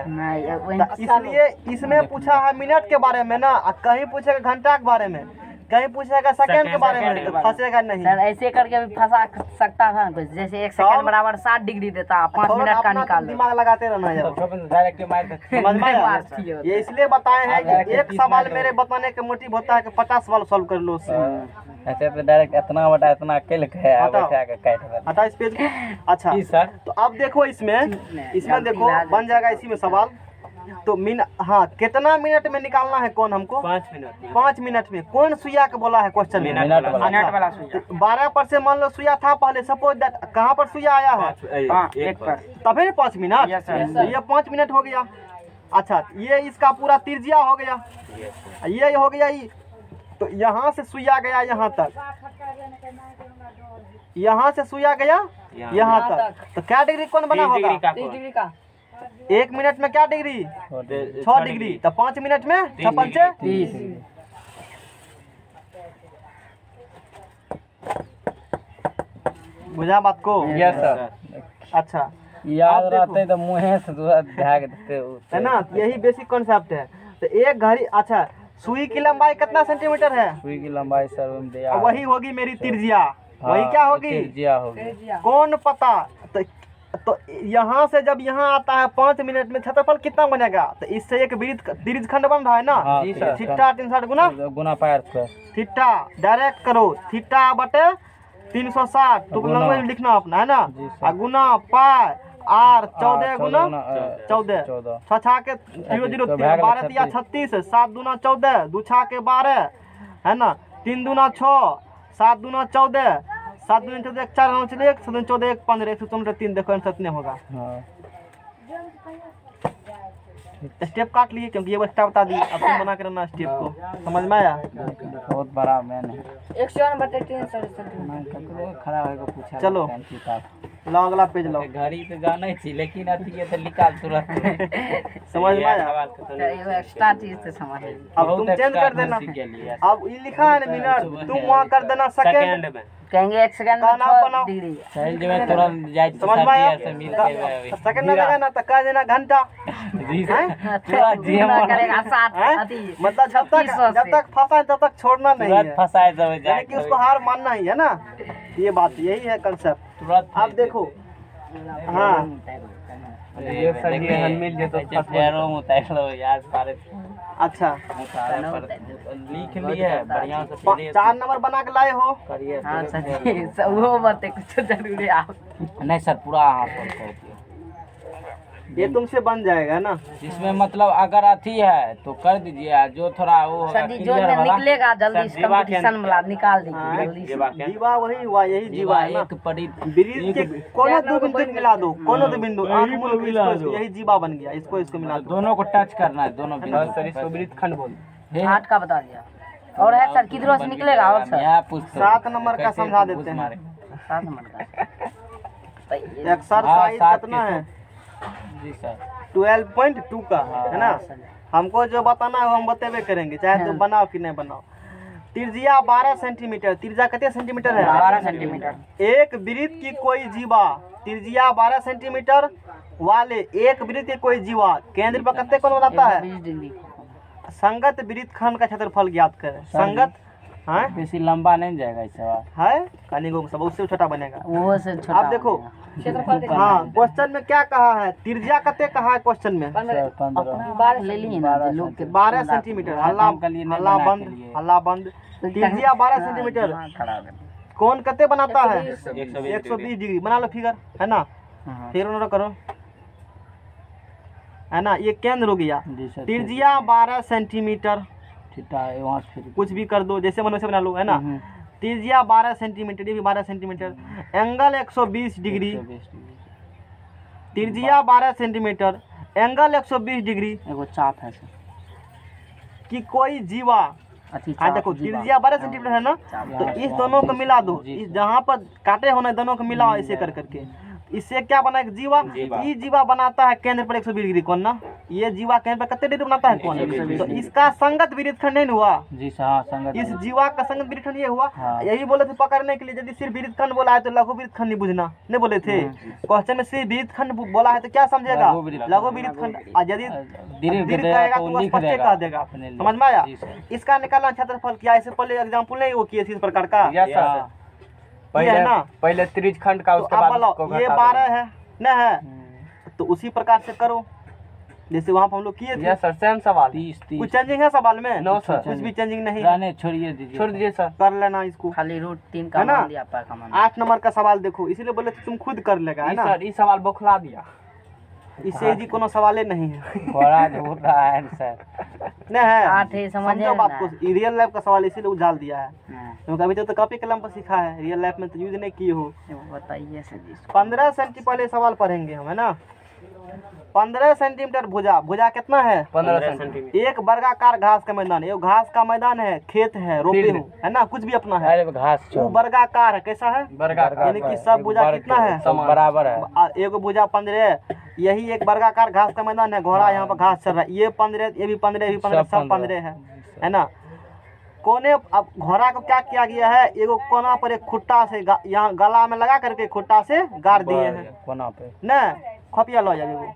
तो इसलिए इसमें पूछा है मिनट के बारे में ना, कहीं पूछेगा घंटा के बारे में, कहीं पूछेगा सेकंड के बारे में, तो फंसेगा नहीं।
सर ऐसे करके भी फंसा सकता था ना कुछ, जैसे 1 सेकंड बराबर 60 डिग्री देता, 5 मिनट का निकाल लो।
दिमाग लगाते रहना यार, समझ में आया? ये इसलिए बताए हैं कि एक सवाल मेरे बताने का मोटिव होता है कि 50 सवाल सॉल्व कर लो उससे।
ऐसे तो डायरेक्ट इतना बटा इतना अकेले है, अब बैठा के काट दे।
हटा इस पेज को। अच्छा
सर,
तो अब देखो इसमें देखो बन जाएगा इसी में सवाल। तो हाँ, कितना मिनट में निकालना है कौन हमको? 5 मिनट में। कौन सुइया का बोला है क्वेश्चन में?
मिनट वाला सुइया।
12 पर से मान लो सुइया था पहले, सपोज दैट कहाँ पर सुइया आया है?
1 पर,
तभी 5 मिनट।
Yes, sir.
तो ये 5 मिनट हो गया। अच्छा, ये इसका पूरा त्रिज्या हो गया, ये हो गया ये। तो यहाँ से सुइया गया यहाँ तक, यहाँ से सुइया गया यहाँ तक, तो क्या डिग्री कौन बना होगा?
30 डिग्री का।
1 मिनट में क्या डिग्री? 6 डिग्री। तो 5 मिनट में 6 पंचे
30।
बुझा बात को?
Yes sir.
अच्छा,
याद
अब देखो।
रहते तो मुँह से दूसरा ध्यान देते
है ना, यही बेसिक कॉन्सेप्ट है। तो एक घड़ी, अच्छा सुई की लंबाई कितना सेंटीमीटर है?
सुई की लंबाई सर
और वही होगी मेरी त्रिज्या। वही क्या होगी?
त्रिज्या होगी।
कौन पता? तो यहाँ से जब यहाँ आता है 5 मिनट में क्षेत्रफल कितना बनेगा? तो इससे एक दीर्घ खंड बन रहा है ना।
हाँ, जी सर।
थीटा 360 गुना
पायर स्क्वायर।
थीटा डायरेक्ट करो, थीटा बटे 360 तो
गुना।
लंबाई लिखना अपना है ना।
जी सर।
और गुना पाई आर 14 गुना 14
14।
6 छा के 0 0 12 तिया 36 7 दूना 14 2 छा के 12 है ना, 3 दूना 6 7 दूना 14 7 दूना 14 4 9 चलिए 7 दूना 14 1 15 1 3 देखो आंसर कितने होगा। स्टेप काट लिए क्योंकि ये वो स्टेप बता दिए, अब तुम बना के रखना स्टेप को, समझ में आया?
बहुत बड़ा मैंने
154/3 सेंटीमीटर।
खड़ा होकर पूछा।
चलो लो अगला पेज लो।
घड़ी तो जाना थी लेकिन अथी ये तो निकाल तुरंत
समझ में आया?
एगो एक्स्ट्रा चीज से समझ।
अब तुम चेंज कर देना। अब ये लिखा है ना मिनट, तुम वहाँ कर देना सेकंड में।
कहेंगे 1 सेकंड
का
में
नाम
6
बनाओ।
डिग्री।
चल जो मैं तुरंत जाए
समझ में आया?
से मिल के
सेकंड में लगा ना तो कह देना घंटा।
जी
हैं?
पूरा
गुना करेगा 60
हैं?
अथी
मतलब जब
3600
तक फंसा है तब तक छोड़ना नहीं
तुरंत
है,
फंसाए सब
यानी कि उसको हार मानना ही है ना। ये बात यही है कंसेप्ट।
तुरंत
आप देखो, हाँ
ये सर ये मिल जे तो पैरों में उतार लो यार सारे
अच्छा
लिख लिए है बढ़िया से
4 नंबर बना के लाए हो।
करिए।
हाँ सर जी, वो बात कुछ जरूरी आप
नहीं सर पूरा हाथ पर
ये तुमसे बन जाएगा ना।
इसमें मतलब अगर अथी है तो कर दीजिए, जो थोड़ा वो होगा
सर जी जो
clear
में
वाला।
निकलेगा जल्दी इस कंपटीशन में निकाल
हाँ,
दीजिए जल्दी से।
जीवा वही हुआ, यही जीवा है ना।
एक पड़ी
ब्रिज के कोनो दो बिंदु मिला दो, कोनो दो बिंदु आंख मूंद के इसको, यही जीवा बन गया। इसको इसको मिला दो।
दोनों को टच करना है, दोनों बिंदु। सर इसको वृत्त खंड बोल
8 का बता दिया। और है सर किधरों से निकलेगा और सर?
यहाँ पूछ
7 नंबर का समझा देते हैं।
7 नंबर का
एक्सरसाइज कितना है?
जी सर
12.2 का है ना। हमको जो बताना है वो हम बतेबे करेंगे, चाहे तो बनाओ कि नहीं बनाओ। त्रिज्या 12 सेंटीमीटर। त्रिज्या कितने सेंटीमीटर है?
12 सेंटीमीटर।
एक वृत्त की कोई जीवा त्रिज्या 12 सेंटीमीटर वाले एक वृत्त के कोई जीवा केंद्र पर कितने कोण बनाता है?
20 डिग्री।
संगत वृत्त खंड का क्षेत्रफल ज्ञात करें। संगत है
बेसी लंबा नहीं जाएगा इस सवाल।
है कनिगो सब उससे छोटा बनेगा।
वो से छोटा।
आप देखो
क्षेत्रफल
हाँ, क्वेश्चन में क्या कहा है? त्रिज्या कितने कहा है क्वेश्चन में?
12 ले लिए ना लोग के
12 सेंटीमीटर। हल्ला बंद। त्रिज्या 12 सेंटीमीटर। कौन कितने बनाता है? 120 डिग्री। बना लो फिगर, है ना। फिर उन्होंने करो, है ना। ये केंद्र हो गया। त्रिज्या 12 सेंटीमीटर। कुछ भी कर दो, जैसे मन वैसे बना लो, है ना। त्रिज्या 12 सेंटीमीटर, ये भी 12 सेंटीमीटर। Angle 120 degree. त्रिज्या 12 सेंटीमीटर, एंगल 120 डिग्री
एगो चाप है सर
कि कोई जीवा। हाँ देखो त्रिज्या 12 सेंटीमीटर है ना, तो इस दोनों को मिला दो। इस जहाँ पर काटे होने दोनों को मिलाओ ऐसे कर करके। इससे क्या बना? एक जीवा। ये जीवा बनाता है केंद्र पर 120 डिग्री कोण ना। ये जीवा केंद्र पर कितने डिग्री बनाता है कोण? तो इसका संगत वृत्तखंड नहीं हुआ।
जी हाँ संगत।
इस जीवा का संगत वृत्तखंड ये हुआ।
हाँ।
यही बोले थे पकड़ने के लिए, यदि सिर्फ वृत्तखंड बोला है तो लघु वृत्तखंड नहीं बुझना, नहीं बोले थे। क्वेश्चन में सिर्फ वृत्तखंड बोला है तो क्या समझेगा? लघु वृत्तखंड। और यदि दीर्घ कहेगा तो वो स्पष्ट कह देगा। समझ में आया? इसका निकालना क्षेत्रफल किया। इससे पहले एग्जाम्पल नहीं वो किए थे इस प्रकार का।
पहले त्रिज खंड का, उसके बाद
ये 12 है न है, तो उसी प्रकार से करो जैसे वहाँ पर हम लोग किए थे।
सर सेम सवाल। 30
कुछ चेंजिंग है सवाल में?
नो सर,
कुछ भी चेंजिंग नहीं।
रहने छोड़िए दीजिए, छोड़ दीजिए सर।
कर लेना इसको।
खाली रूट 3 का मान दिया पर का मान।
8 नंबर का सवाल देखो, इसीलिए बोले तुम खुद कर लेगा, है ना।
सर ये सवाल बौखला दिया।
इससे जी कोनो सवाल नहीं है।
बड़ा झूठ रहा है सर।
नहीं है।
8 है, समझे
बात को। रियल लाइफ का सवाल इसीलिए उछाल दिया है,
हाँ।
क्योंकि अभी तो कॉपी कलम पर सीखा है, रियल लाइफ में तो यूज नहीं किए हो।
बताइए सर जी।
15 सेंटी पहले सवाल पढ़ेंगे हम, है ना। 15 सेंटीमीटर भुजा। भुजा कितना है?
15 सेंटीमीटर।
एक वर्गाकार घास का मैदान। ये घास का मैदान है, खेत है, रोपे हो, है ना, कुछ भी अपना है।
अरे घास
वो वर्गाकार है। कैसा है?
वर्गाकार।
यानी कि सब भुजा कितना है?
बराबर है।
एक भुजा 15। यही एक वर्गाकार घास का मैदान है। घोड़ा यहाँ पर घास चल रहा है। ये 15, ये भी 15, ये भी 15, सब 15 है ना। कोने अब घोड़ा को क्या किया गया है? एगो कोना पर एक खुट्टा से यहाँ गला में लगा करके खुट्टा से गाड़ दिए हैं
कोना पे।
न खपिया लो जाएगा।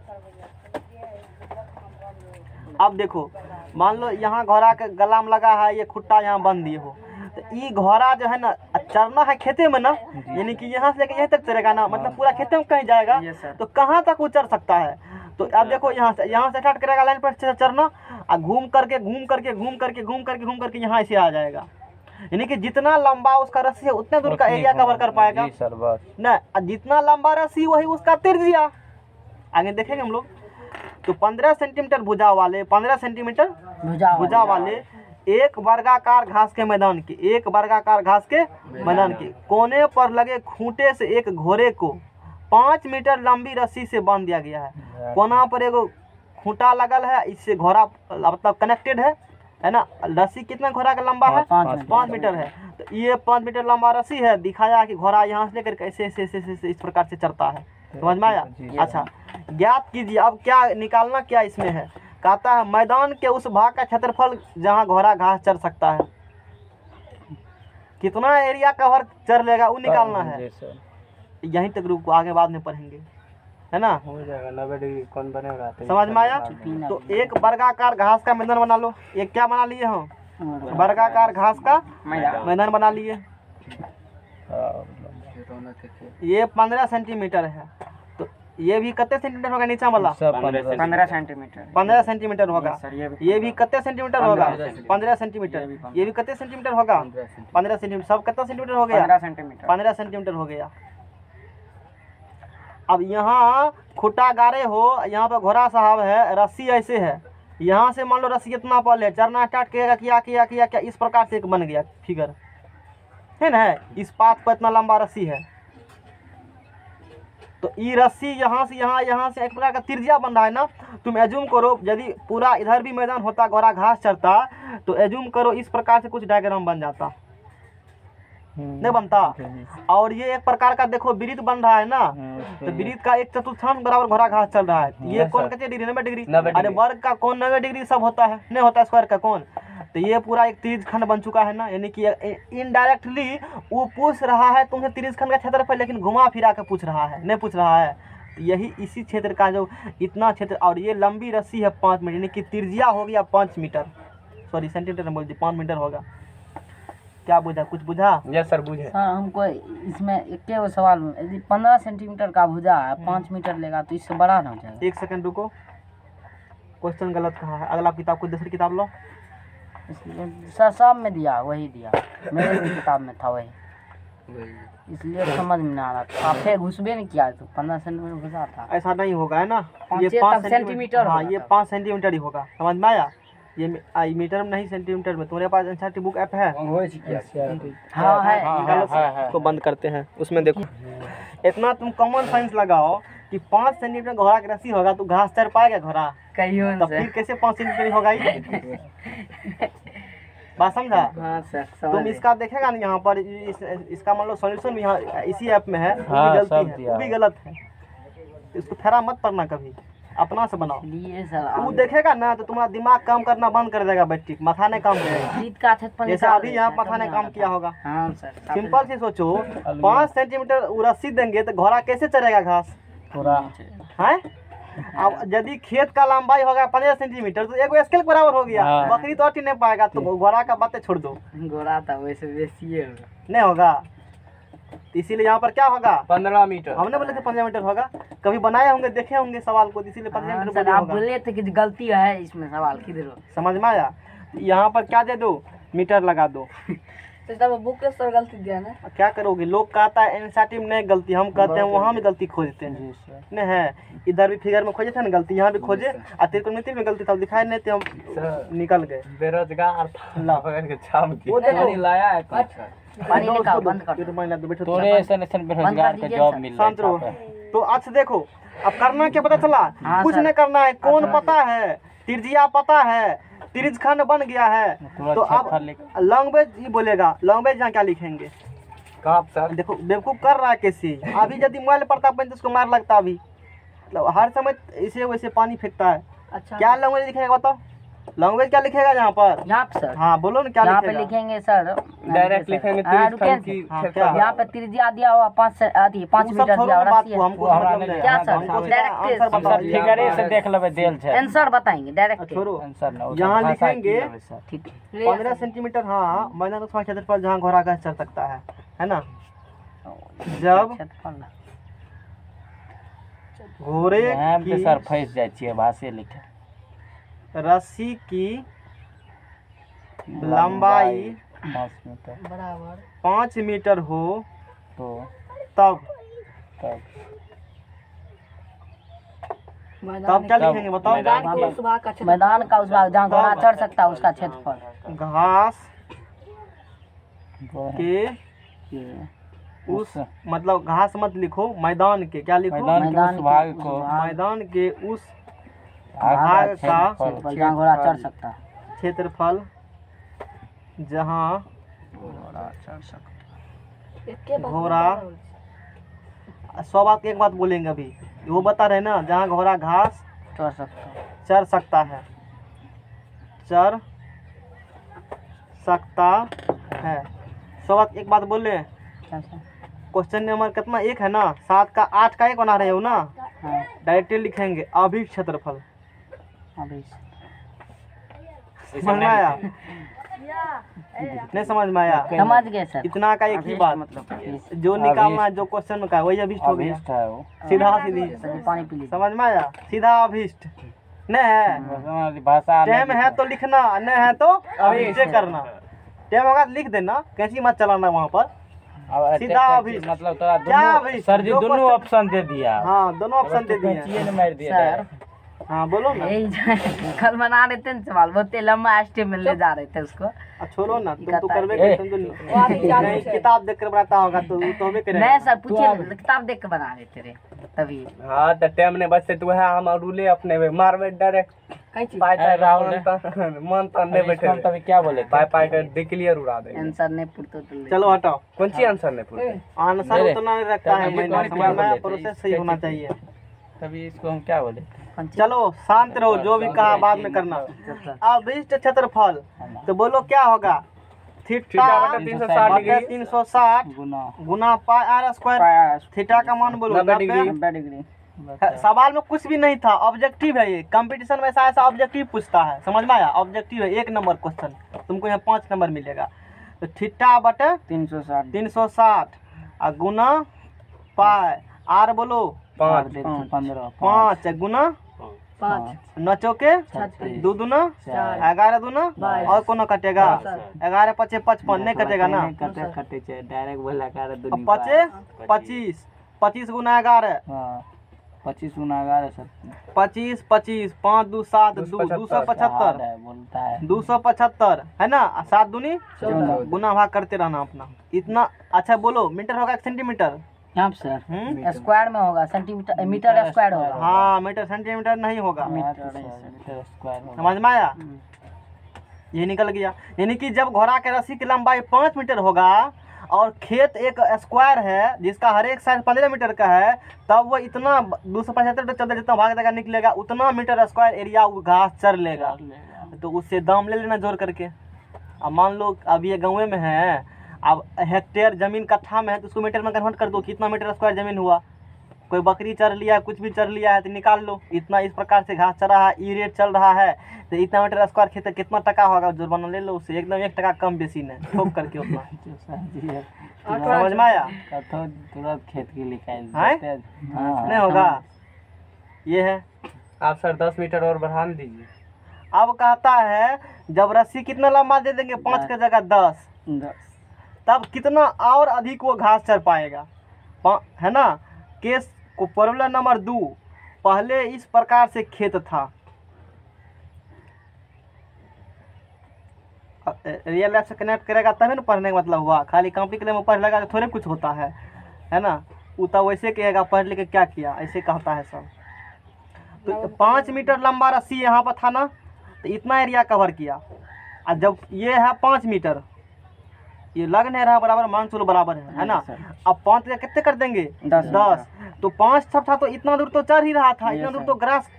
अब देखो मान लो यहाँ घोड़ा के गला में लगा है, ये खुट्टा यहाँ बंद दिए हो, तो ये घोड़ा जो है ना चरना है खेते में ना, यानी कि यहाँ से लेकर यहीं तक चलेगा ना, मतलब पूरा खेते में कहीं जाएगा तो कहाँ तक वो चर सकता है? तो अब देखो यहाँ से स्टार्ट करेगा लाइन पर चरना, और घूम करके यहाँ ऐसे आ जाएगा। यानी कि जितना लंबा उसका रस्सी है उतने दूर का एरिया कवर कर पाएगा ना। जितना लंबा रस्सी वही उसका त्रिज्या। आगे देखेंगे हम लोग। तो 15 सेंटीमीटर भुजा वाले, 15 सेंटीमीटर भुजा वाले एक वर्गाकार घास के मैदान के कोने पर लगे खूंटे से एक घोड़े को 5 मीटर लंबी रस्सी से बांध दिया गया है। कोना पर एगो खूंटा लगल है, इससे घोड़ा मतलब कनेक्टेड है ना। रस्सी कितना घोड़ा का लंबा है? 5 मीटर है। तो ये 5 मीटर लंबा रस्सी है। दिखाया कि घोड़ा यहाँ से लेकर कैसे इस प्रकार से चलता है। समझ में आया? अच्छा ज्ञात कीजिए। अब क्या निकालना क्या इसमें है? कहता है मैदान के उस भाग का क्षेत्रफल जहाँ घोड़ा घास चर सकता है। कितना एरिया कवर चर लेगा वो निकालना है। यहीं तक रुको, आगे बाद में पढ़ेंगे, है ना।
हो जाएगा 90 डिग्री कौन बनेगा?
समझ में आया? तो एक वर्गाकार घास का मैदान बना लो। एक क्या बना लिए हम? वर्गाकार घास का मैदान बना लिए। ये 15 सेंटीमीटर है। तो ये भी कितने सेंटीमीटर होगा नीचा वाला?
सब
15 सेंटीमीटर
15 सेंटीमीटर होगा।
सर ये
ये भी कितने सेंटीमीटर होगा? 15 सेंटीमीटर। ये भी कितने सेंटीमीटर होगा? 15 सेंटीमीटर। सब कितना सेंटीमीटर हो गया?
15 सेंटीमीटर
15 सेंटीमीटर हो गया। अब यहाँ खुट्टा गारे हो, यहाँ पे घोड़ा साहब है, रस्सी ऐसे है, यहाँ से मान लो रस्सी इतना पल है, चरना स्टार्ट किया किया किया किया क्या, इस प्रकार से एक बन गया फिगर है ना। इस पाथ पर इतना लंबा रस्सी है, तो ये रस्सी यहाँ से यहाँ से एक प्रकार का त्रिज्या बन रहा है ना। तुम एज्यूम करो यदि पूरा इधर भी मैदान होता, घोड़ा घास चरता, तो एज्यूम करो इस प्रकार से कुछ डायग्राम बन जाता, नहीं बनता। और ये एक प्रकार का देखो वृत्त बन रहा है ना, तो वृत्त का एक चतुर्थांश बराबर घोड़ा घास चल रहा है। ये कौन कितने डिग्री? 90 डिग्री। अरे वर्ग का कोण 90 डिग्री सब होता है, नहीं होता स्क्वायर का कोण। तो ये पूरा एक त्रिज खंड बन चुका है ना, यानी कि इनडायरेक्टली वो पूछ रहा है तुमसे त्रिज खंड का क्षेत्रफल, लेकिन घुमा फिरा के पूछ रहा है, नहीं पूछ रहा है। तो यही इसी क्षेत्र का जो इतना क्षेत्र, और ये लंबी रस्सी है 5 मीटर, यानी कि त्रिज्या हो गया 5 मीटर, सॉरी सेंटीमीटर में बोल दी, 5 मीटर होगा। क्या बुझा? कुछ बुझा?
यस सर बुझे।
सर हमको इसमें एक वो सवाल, यदि 15 सेंटीमीटर का भुजा है 5 मीटर लेगा तो इससे बड़ा ना हो जाएगा?
1 सेकंड रुको, क्वेश्चन गलत कहा है। अगला किताब, कोई दूसरी किताब लो।
सर सब में दिया, वही दिया, मेरे भी किताब में था वही, इसलिए समझ में ना आ रहा था। आप फिर घुसबे नहीं किया तो 15 सेंटीमीटर घुसा था।
ऐसा नहीं होगा है ना, ये
5
5
सेंटीमीटर
हाँ,
होगा
ये
तब।
5 सेंटीमीटर ही होगा, समझ में आया। ये मीटर में नहीं, सेंटीमीटर में। तुम्हारे पास एनसीईआरटी बुक ऐप है?
हाँ है।
हाँ।
तो बंद करते हैं, उसमें देखो इतना तुम कॉमन साइंस लगाओ कि 5 सेंटीमीटर घोड़ा की रस्सी होगा तो घास चर पाएगा घोड़ा?
कहियो
तो फिर कैसे 5 सेंटीमीटर होगा ये? बात समझा?
हाँ सर
तुम इसका देखेगा ना यहाँ पर, इसका मान लो सॉल्यूशन भी यहाँ इसी ऐप में है, वो
हाँ,
भी गलती
सब
है,
दिया
वो भी गलत है। इसको फेरा मत पड़ना कभी, अपना से बनाओ।
लिए सर
वो देखेगा ना तो तुम्हारा दिमाग काम करना बंद कर देगा, बैटरी माथा नहीं काम करेगा।
जीत का क्षेत्रफल
जैसे अभी यहाँ माथा ने काम किया होगा।
हाँ सर
सिंपल से सोचो, 5 सेंटीमीटर रस्सी देंगे तो घोड़ा कैसे चढ़ेगा घास?
पूरा
है। अब यदि खेत का लंबाई होगा 15 सेंटीमीटर तो एक स्केल बराबर हो गया।
हाँ।
बकरी तो अटी नहीं पाएगा, तो घोड़ा का बातें छोड़ दो,
गोरा था वैसे वैसी होगा।
नहीं होगा। तो इसीलिए यहाँ पर क्या होगा?
15 मीटर।
हमने बोले थे 15 मीटर होगा, कभी बनाए होंगे, देखे होंगे सवाल को, इसीलिए 15
हाँ,
मीटर
सर आप
होगा।
बोले थे कि गलती है इसमें, सवाल किधर हो?
समझ में आया? यहाँ पर क्या दे दो? मीटर लगा दो।
तो तब बुक के सर गलती दिया ना।
क्या करोगे? लोग कहता है एनसीईआरटी में नहीं गलती, हम कहते हैं वहाँ भी गलती खोजते हैं, नहीं है। इधर भी फिगर में खोजे थे ना गलती, यहाँ भी खोजे, और त्रिकोणमिति में गलती तब दिखाई नहीं थे, हम निकल गए।
बेरोजगार
ला।
वो
देखो
लाया है
पानी निकाल, बंद कर दो।
तोरे ऐसे बेरोजगार का जॉब मिल
शांत रहो। तो अच्छा देखो, अब करना क्या पता चला?
हाँ,
कुछ
सर।
नहीं करना है, कौन पता है, त्रिज्या पता है, त्रिज खंड बन गया है। तो अब लैंग्वेज ही बोलेगा, लैंग्वेज यहाँ क्या लिखेंगे?
सर
देखो बेवकूफ कर रहा है कैसे। अभी यदि मोबाइल पढ़ता तो उसको मार लगता। अभी मतलब हर समय इसे वैसे पानी फेंकता है।
अच्छा
क्या लैंग्वेज लिखेगा बताओ? लैंग्वेज क्या लिखेगा यहाँ पर?
यहाँ पे सर,
हाँ बोलो ना, क्या
यहाँ पे
लिखेगा?
लिखेंगे सर
डायरेक्ट लिखेंगे
हाँ, क्या?
यहाँ पे त्रिज्या दिया हुआ 5
वो सब
मीटर
छोड़ो
दिया
ना
हुआ,
बात
रस्सी
को,
है।
हमको
वो
मतलब नहीं।
क्या सर?
हमको सीधा
डायरेक्ट
आंसर बताओ।
फिगरे से देख लेबे देल छै
आंसर बताएंगे डायरेक्ट।
छोड़ो,
आंसर ना
यहाँ लिखेंगे
ठीक
15 सेंटीमीटर। हाँ, मैदान का क्षेत्रफल जहाँ घोड़ा घास चढ़ सकता है ना। जब घोड़े की
सर फंस जाइ छियै भाषे लिखे
रस्सी की लंबाई
5 मीटर
बराबर
5 मीटर हो
तो
तब
मैदान
क्या लिखेंगे बताओ?
मैदान के उस भाग का क्षेत्रफल।
मैदान का उस भाग जहाँ घोड़ा चढ़ सकता है उसका क्षेत्रफल।
घास के
के
उस, मतलब घास मत लिखो, मैदान के क्या लिखो?
मैदान के उस भाग को
मैदान के उस
भाग
भाग का
क्षेत्रफल जहाँ घोड़ा चढ़ सकता है।
क्षेत्रफल जहाँ
एक के बाद
घोड़ा, सब बात एक बात बोलेंगे अभी, वो बता रहे ना, जहाँ घोड़ा घास
चढ़ सकता है।
चढ़ सकता है, चढ़ सकता है। सब बात एक बात बोले।
क्या सर?
क्वेश्चन नंबर कितना? 1 है ना, 7 का 8 का 1 बना रहे हो ना,
हाँ
डायरेक्टली लिखेंगे अभी क्षेत्रफल।
अभी
समझ में आया? नहीं समझ में आया?
समझ गए सर।
इतना का एक ही बात,
मतलब
जो निकालना है जो क्वेश्चन का वही अभिष्ट हो गया,
अभिष्ट है वो।
सीधा सीधी।
सर पानी पी लीजिए।
समझ में आया? सीधा अभिष्ट नहीं है,
भाषा
टाइम है तो लिखना, नहीं है तो अभिष्ट करना। टाइम होगा तो लिख देना, कैसी मत चलाना वहाँ पर। सीधा अभिष्ट
मतलब तोरा
क्या
दोनों
अभिष्ट?
सर जी
जो
दोनों
question-
ऑप्शन दे दिया।
हाँ दोनों ऑप्शन दे दिए हैं।
ये मार दिया
सर
हाँ बोलो ना।
यही कल बना रहे थे ना सवाल, बहुत लंबा स्टेप में ले जा रहे थे उसको।
अब छोड़ो ना, तुम तो
कहता है।
करबे करते, तुम तो नहीं किताब देख कर बनाता होगा तो तो भी करेगा।
नहीं सर पूछिए, किताब देख के बना रहे थे रे तभी।
हाँ तो टाइम नहीं बचते तो है, हम रूले अपने में मारवे डायरेक्ट
कहीं चीज
पाई
अरे राहुल
मन तो नहीं बैठे
हम तभी क्या बोले थे?
पाई पाई कर डिक्लेयर उड़ा देंगे।
आंसर नहीं पूछते तो
चलो हटाओ, कौन सी आंसर नहीं पूछते? आंसर
मेरे-
उतना नहीं रखता है,
तभी
मैंने
कौन
समझ
क्या
में आया,
बोले थे?
प्रोसेस सही होना चाहिए।
तभी इसको हम क्या बोले?
चलो शांत रहो, जो भी कहा बाद में करना। अभिष्ट क्षेत्रफल तो बोलो क्या होगा? थीटा बटा 360
गुना
गुना पाई आर स्क्वायर। थीटा का मान बोलो 90
डिग्री।
सवाल में कुछ भी नहीं था, ऑब्जेक्टिव है ये। कंपटीशन में ऐसा ऑब्जेक्टिव पूछता है, समझ में आया? ऑब्जेक्टिव है, 1 नंबर क्वेश्चन, तुमको यहाँ 5 नंबर मिलेगा। तो थीटा बटे 360 और गुना पाई आर बोलो 5 गुना
5
9 चौके
36
2 दूना 11 दूना और कोनो कटेगा 11 पचे 55 नहीं कटेगा ना।
कटे छे डायरेक्ट बोला कर
अब
दुनी
पचे 25 गुना 11
हां 25 गुना 11 सर
25 5 2 7 275
बोलता है
275 है ना। 7 दूनी
14
गुना भाग करते रहना अपना इतना। अच्छा बोलो मीटर होगा कि सेंटीमीटर?
यहाँ पे सर स्क्वायर में होगा, सेंटीमीटर मीटर स्क्वायर होगा।
हाँ मीटर सेंटीमीटर नहीं होगा।
मीटर स्क्वायर
समझ में आया? ये निकल गया। यानी कि जब घोड़ा के रस्सी की लंबाई 5 मीटर होगा और खेत एक स्क्वायर है जिसका हर एक साइड 15 मीटर का है, तब वो इतना 275 14 जितना भाग देगा निकलेगा, उतना मीटर स्क्वायर एरिया वो घास चर लेगा। तो उससे दाम ले लेना जोड़ करके। अब मान लो अब ये गाँव में है, अब हेक्टेयर जमीन कट्ठा में है तो उसको मीटर में कन्वर्ट कर दो, कितना मीटर स्क्वायर जमीन हुआ। कोई बकरी चर लिया, कुछ भी चर लिया है तो निकाल लो, इतना इस प्रकार से घास चरा है, ई रेट चल रहा है तो इतना मीटर स्क्वायर खेत कितना टका होगा, जुर्माना ले लो उससे, एकदम 1 टका कम बेसी नहीं, ठोक करके उतना। समझ में आया?
तुरंत खेत की लिखाई
हैं? नहीं होगा। ये है। आप सर 10 मीटर और बढ़ा दीजिए। अब कहता है जब रस्सी कितना लंबा दे देंगे, 5 की जगह 10, तब कितना और अधिक वो घास चर पाएगा, है ना। केस को प्रॉब्लम नंबर 2, पहले इस प्रकार से खेत था, रियल लाइफ से कनेक्ट करेगा तभी ना पढ़ने का मतलब हुआ। खाली कॉपी के लिए पढ़ लेगा तो थोड़े कुछ होता है ना। वो तो वैसे कहेगा पढ़ लिख के क्या किया, ऐसे कहता है सब। तो 5 मीटर लंबा रस्सी यहाँ पर था ना, तो इतना एरिया कवर किया। और जब ये है 5 मीटर, ये लग नहीं रहा बराबर, मान चलो बराबर है ना। अब 5 का कितने कर देंगे? 10। तो 5 सब था तो इतना दूर तो चढ़ ही रहा था, इतना दूर तो ग्रास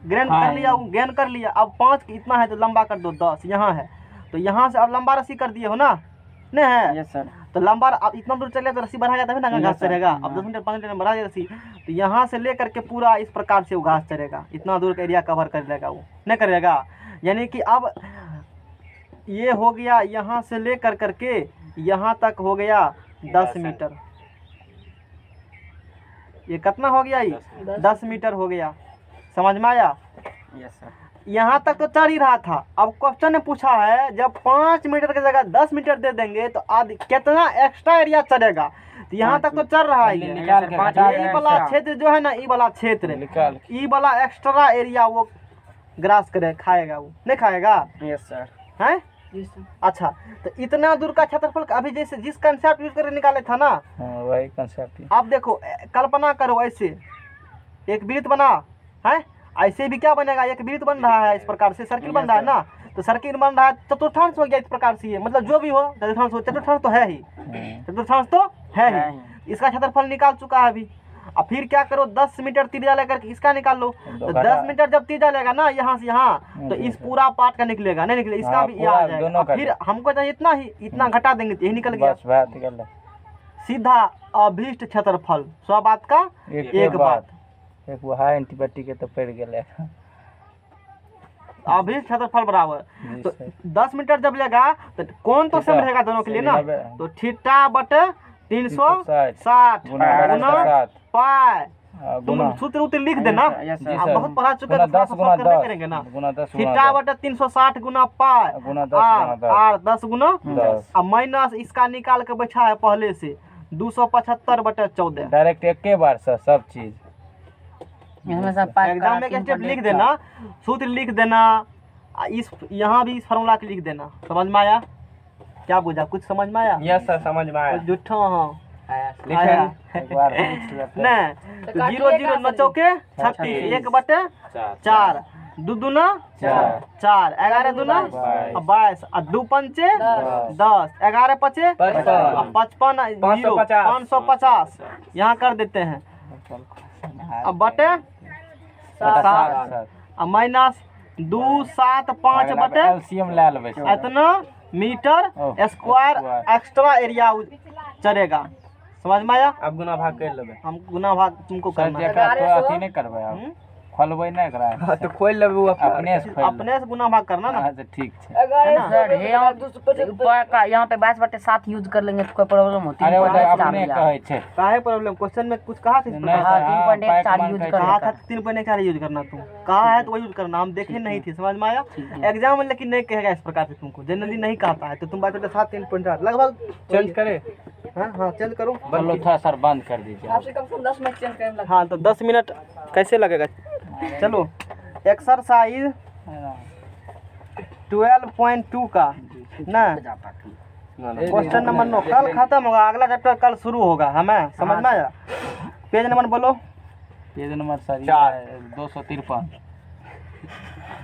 ग्रेन कर लिया, गेन कर लिया। अब 5 इतना है तो लंबा कर दो, 10 यहाँ है तो यहाँ से अब लंबा रस्सी कर दिए हो ना, नहीं है?
Yes sir.
तो लंबा अब इतना दूर चले तो रस्सी बढ़ाएगा तभी ना घास चढ़ेगा। अब 10 मीटर 5 मीटर में बढ़ा दिया रस्सी, तो यहाँ से ले करके पूरा इस प्रकार से वो घास चढ़ेगा, इतना दूर का एरिया कवर कर लेगा, वो नहीं करेगा। यानी कि अब ये हो गया यहाँ से ले कर करके यहाँ तक हो गया 10 मीटर। ये कितना हो गया? ये 10 मीटर हो गया। समझ में आया?
Yes sir.
यहाँ तक तो चढ़ ही रहा था। अब क्वेश्चन ने पूछा है जब 5 मीटर की जगह 10 मीटर दे देंगे तो आदि कितना एक्स्ट्रा एरिया चढ़ेगा। तो यहाँ तक तो चढ़ रहा है ये। ये वाला क्षेत्र जो है ना, ये वाला क्षेत्र, ये वाला एक्स्ट्रा एरिया वो ग्रास करे, खाएगा, वो नहीं खाएगा।
Yes sir.
है? अच्छा, तो इतना दूर का क्षेत्रफल अभी जैसे जिस कंसेप्ट यूज करके निकाले था ना,
वही कंसेप्ट।
आप देखो, कल्पना करो ऐसे एक वृत्त बना है, ऐसे भी क्या बनेगा, एक वृत्त बन रहा है, इस प्रकार से सर्किल बन रहा है ना, तो सर्किल बन रहा है, चतुर्थांश हो गया इस प्रकार से। ये मतलब जो भी हो चतुर्थांश हो, चतुर्थांश तो है ही, चतुर्थांश तो है ही। इसका क्षेत्रफल निकाल चुका है अभी। अब फिर क्या करो, 10 मीटर त्रिज्या लेकर के इसका निकाल लो। तो 10 मीटर जब त्रिज्या लेगा ना यहाँ से यहाँ, तो इस पूरा पार्ट का निकलेगा, नहीं निकले इसका भी यहाँ आ जाएगा। फिर हमको चाहिए इतना ही, इतना घटा देंगे तो यही निकल गया सीधा अभिष्ट क्षेत्रफल। 100 बात का एक बात।
एक वो है एंटीबायोटिक के तो पड़ गया।
अभिष्ट क्षेत्रफल बराबर। तो 10 मीटर जब लेगा तो कौन तो सेम रहेगा दोनों के लिए ना, तो थीटा बटे 360 गुना पाई। तुम सूत्र उत्र लिख देना, आप बहुत पढ़ा चुके हैं,
10 गुना 10
करेंगे ना।
गुना 10
थीटा बटे 360 गुना पाई
गुना 10
आर 10 गुना
10
अब माइनस इसका निकाल के बैठा है पहले से 275 बटे 14।
डायरेक्ट एक बार सर सब चीज
इसमें सब पाइप
एग्जाम में स्टेप लिख देना, सूत्र लिख देना, इस यहाँ भी इस फार्मूला के लिख देना। समझ में आया? क्या बुझा? कुछ समझ में आया?
यस सर समझ में आया।
जुट्ठा हाँ
लिखा
एक बार पूछ लेते हैं।
नहीं तो 0 0 9 चौके 36 1 बटे 4 2 दूना 4 11 दूना 22 और 2 पंचे 10 11 पचे 55 550 यहाँ कर देते हैं। अब बटे 7 अब माइनस 275 बटे
एलसीएम ले लेबै
इतना मीटर स्क्वायर एक्स्ट्रा एरिया चढ़ेगा। समझ में आया?
अब गुना भाग कर लेबै।
हम गुना भाग तुमको
सर
करना है।
जेकरा तो अथी नहीं करबै आप खोलबै नहीं करा
तो खोल लेबै वो
अपने से खोल
अपने से गुना भाग करना ना।
हां तो ठीक है।
सर यहाँ पे 22/7 यूज कर लेंगे तो कोई प्रॉब्लम होती है?
अरे वो तो अपने कहै छै
काहे प्रॉब्लम? क्वेश्चन में कुछ कहा था इस प्रकार?
हाँ, 3.14 यूज कर
कहा था 3.4 यूज करना। तुम कहा है तो वही यूज करना, हम देखे नहीं थे। समझ में आया? एग्जाम में लेकिन नहीं कहेगा इस प्रकार से, तुमको जनरली नहीं कहता है तो तुम बात 3.4 लगभग
चेंज करे।
हाँ चेंज करो।
चलो थोड़ा सर बंद कर दीजिए।
आपसे कम से कम 10 मिनट चेंज करने लगा।
हाँ तो 10 मिनट कैसे लगेगा? चलो एक्सरसाइज 12.2 का ना क्वेश्चन नंबर 9 कल खत्म होगा, अगला चैप्टर कल शुरू होगा। हमें समझ में आया? पेज नंबर बोलो।
पेज नंबर सर 253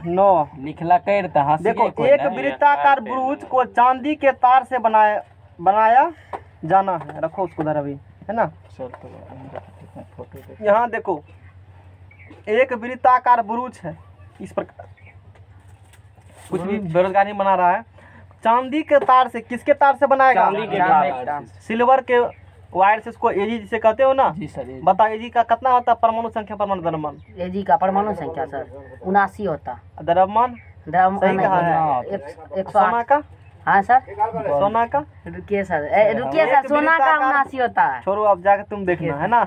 9
लिखला कर त हंसी
देखो, एक वृत्ताकार ब्रूच को चांदी के तार से बनाया जाना है। रखो उसको उधर अभी, है ना। यहाँ देखो एक वृत्ताकार ब्रूच है इस प्रकार, कुछ भी बेरोजगार नहीं बना रहा है। चांदी के तार से, किसके तार से बनाएगा?
चांदी के तार।
सिल्वर के वायर से, इसको एजी जिसे कहते हो ना।
जी सर ये
बताओ एजी का कितना होता है? परमाणु संख्या परमाणु द्रव्यमान।
एजी का परमाणु संख्या सर 79 होता।
द्रव्यमान सही कहा है।
108।
सोना का?
हाँ सर
सोना का?
रुकिए सर, रुकिए सर, सोना का 79 होता है।
छोड़ो अब जाके तुम देखना, है ना।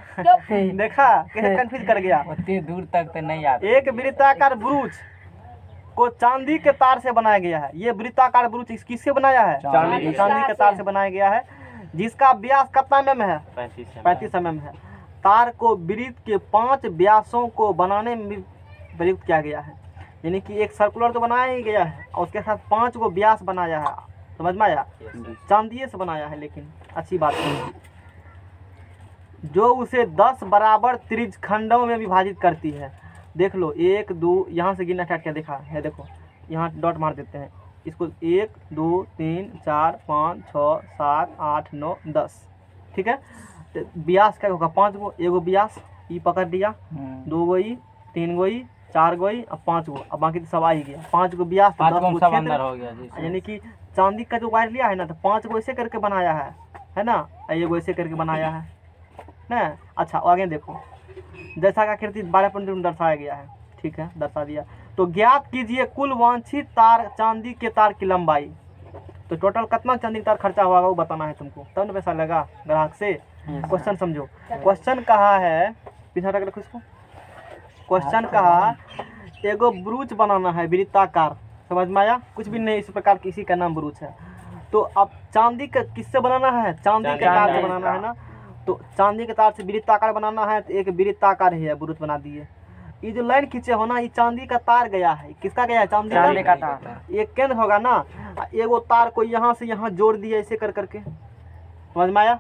देखा कैसे कंफ्यूज कर गया।
उतनी दूर तक तो नहीं आता।
एक वृत्ताकार ब्रूच को चांदी के तार से बनाया गया है। ये वृत्ताकार ब्रूच किससे बनाया है?
चांदी
के तार से बनाया गया है, जिसका व्यास कितना mm है? 35 mm है। तार को वृत्त के 5 व्यासों को बनाने में प्रयुक्त किया गया है। यानी कि एक सर्कुलर तो बनाया ही गया है और उसके साथ 5 को व्यास बनाया है। समझ में आया? चांदी से बनाया है, लेकिन अच्छी बात है जो उसे 10 बराबर त्रिज्य खंडों में विभाजित करती है। देख लो 1 2 यहाँ से गिनना स्टार्ट किया, देखा है? देखो यहाँ डॉट मार देते हैं इसको। 1 2 3 4 5 6 7 8 9 10। ठीक है, तो व्यास क्या होगा? 5 गो, एगो व्यास ई पकड़ लिया, 2 गो ई, 3 गो ई, 4 गो ई, अब 5 गो, अब बाकी तो सब आ ही गया। 5 गो व्यास,
5
10
गो
गो
सब
क्षेत्र।
अंदर हो गया जी।
यानी कि चांदी का जो वायर लिया है ना, तो 5 गो ऐसे करके बनाया है ना, एगो ऐसे करके बनाया है ना। अच्छा आगे देखो, जैसा का आकृति 12.2 में दर्शाया गया है। ठीक है, दर्शा दिया। तो ज्ञात कीजिए कुल वांछित तार चांदी के तार की लंबाई। तो टोटल कितना चांदी का तार खर्चा होगा वो बताना है तुमको, तब ना पैसा लगा ग्राहक से। क्वेश्चन समझो। क्वेश्चन कहा है, पीछे हटा के रखो इसको। क्वेश्चन कहा एगो ब्रूच बनाना है वृत्ताकार। समझ में आया? कुछ भी नहीं, इस प्रकार किसी का नाम ब्रूच है। तो अब चांदी का किससे बनाना है? चांदी के तार से बनाना है ना। तो चांदी के तार से वृत्ताकार बनाना है, तो एक वृत्ताकार ही है, ब्रूच बना दिए। ये जो लाइन खींचे हो ना, ये चांदी का तार गया है। किसका गया है? चांदी का तार। एक केंद्र होगा ना, एगो तार को यहाँ से यहाँ जोड़ दिए ऐसे कर करके। समझ में आया?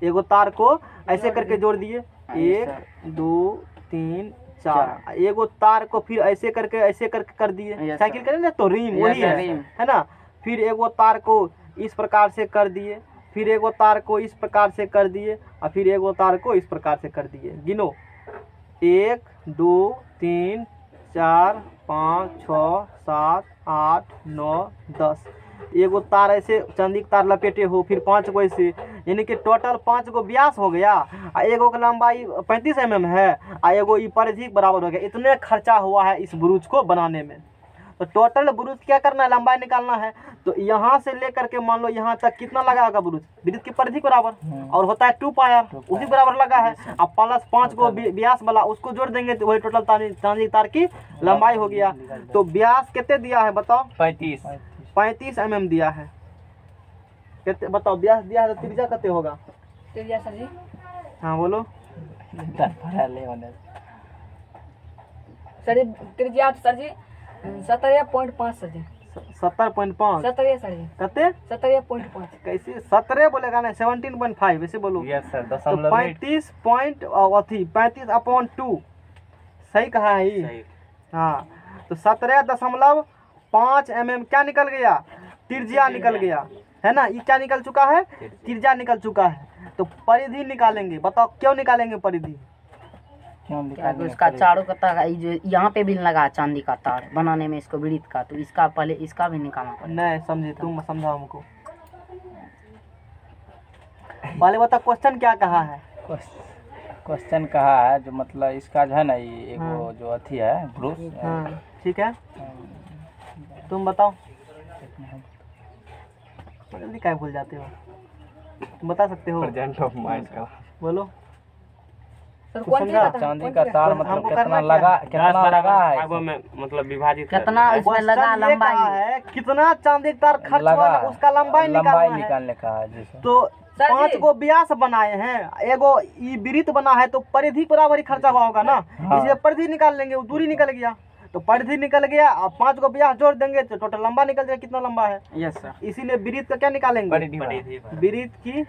एगो तार को ऐसे करके जोड़ दिए, 1 2 3 4। एगो तार को फिर ऐसे करके कर दिए। साइकिल करें ना तो रिम वही है ना। फिर एगो तार को इस प्रकार से कर दिए, फिर एगो तार को इस प्रकार से कर दिए, और फिर एगो तार को इस प्रकार से कर दिए। गिनो 1 2 3 4 5 6 7 8 9 10। एगो तार ऐसे चांदी का तार लपेटे हो, फिर 5 गो ऐसे, यानी कि टोटल 5 गो व्यास हो गया। और एगो की लंबाई 35 mm है, और एगो ई परिधि बराबर हो गया। इतने खर्चा हुआ है इस ब्रूच को बनाने में। तो टोटल ब्रुज क्या करना है, लंबाई निकालना है। तो यहाँ से लेकर के मान लो यहाँ तक कितना लगा होगा ब्रुज, वृत्त की परिधि के बराबर, और होता है 2 पायर, उसी बराबर लगा है। अब प्लस 5 को व्यास वाला उसको जोड़ देंगे तो वही टोटल चांदी तार की लंबाई हो गया। तो व्यास कितने दिया है बताओ, 35 mm दिया है। कितने बताओ, व्यास दिया है तो त्रिज्या कितने होगा?
त्रिज्या सर जी,
हाँ बोलो।
सर जी त्रिज्या सर जी 17.5 सर जी,
17.5
17 सर जी,
कितने
17.5
कैसे 17 बोलेगा ना, 17.5 वैसे बोलो।
यस सर,
तो 35.2 सही कहा है ये।
सही।
हाँ तो 17.5 mm क्या निकल गया, त्रिज्या निकल गया है ना। ये क्या निकल चुका है, त्रिज्या निकल चुका है। तो परिधि निकालेंगे, बताओ क्यों निकालेंगे परिधि?
उसका चारों का तार जो यहाँ पे भी लगा है चांदी का तार बनाने में इसको वृत्त का, तो इसका पहले इसका भी निकालना पड़ेगा।
नहीं समझे, तुम समझाओ हमको। पहले बताओ क्वेश्चन क्या कहा है।
क्वेश्चन कहा है जो मतलब इसका जो है ना ये एक वो जो अथी है ब्रूस।
हाँ ठीक है, तुम बताओ। जल्दी क्या भूल जाते हो, तुम बता सकते हो,
प्रेजेंट ऑफ माइंड का
बोलो।
सर कौन सी
समझा?
का
चांदी का तार मतलब
हमको
कितना
करना
लगा, कितना लगा है
भागों में मतलब विभाजित
कितना उसमें लगा
क्वेश्चन ये कहा
लंबाई,
है कितना चांदी का तार खर्च
लगा
हुआ,
है।
उसका लंबाई निकालना है।
निकालने का है जी सर।
तो
सर
5
जी।
गो व्यास बनाए हैं, एगो ई वृत्त बना है, तो परिधि बराबर ही खर्चा हुआ होगा ना।
हाँ।
इसलिए परिधि निकाल लेंगे, वो दूरी निकल गया। तो परिधि निकल गया, अब 5 को व्यास जोड़ देंगे तो टोटल लंबा निकल जाएगा, कितना लंबा है।
Yes sir.
इसीलिए वृत्त का क्या निकालेंगे,
परिधि
वृत्त की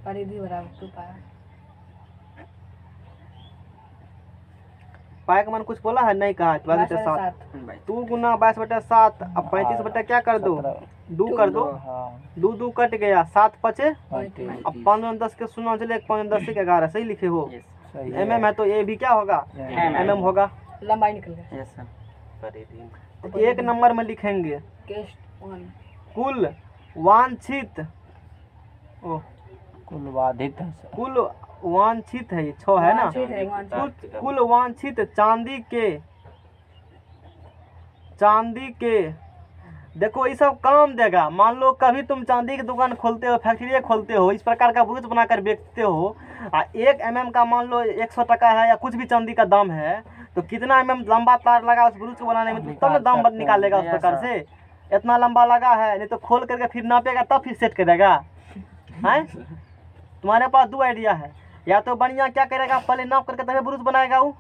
परिधि बराबर 2 पाया।
पाए का मान कुछ बोला है, नहीं कहा। 22/7 2 गुना 22/7, अब 35 बटा क्या कर दो, 2 कर दो,
हाँ
2 कट गया, 7 5
35
अब 5 10 के 0 चले, 5 10 के 11 सही लिखे हो।
सही
mm है तो ये भी क्या होगा, mm होगा।
लंबाई निकल गया।
Yes sir.
परिधि
तो 1 नंबर में लिखेंगे
केस्ट 1
कुल वांछित, ओ
कुल बाधित है सर।
कुल वांछित है, ये 6 है ना।
वांछित है, वांछित।
कुल वांछित चांदी के देखो ये सब काम देगा। मान लो कभी तुम चांदी की दुकान खोलते हो, फैक्ट्री खोलते हो, इस प्रकार का ब्रूच बनाकर बेचते हो, 1 mm का मान लो 100 टका है या कुछ भी चांदी का दाम है, तो कितना mm लंबा तार लगा उस ब्रूच को बनाने में, तब ना दाम निकालेगा उस प्रकार से। इतना लंबा लगा है, नहीं तो खोल करके फिर नापेगा तब फिर सेट करेगा। हैं तुम्हारे पास 2 आइडिया है, या तो बढ़िया क्या करेगा, पहले नाप करके तभी ब्रूच बनाएगा वो,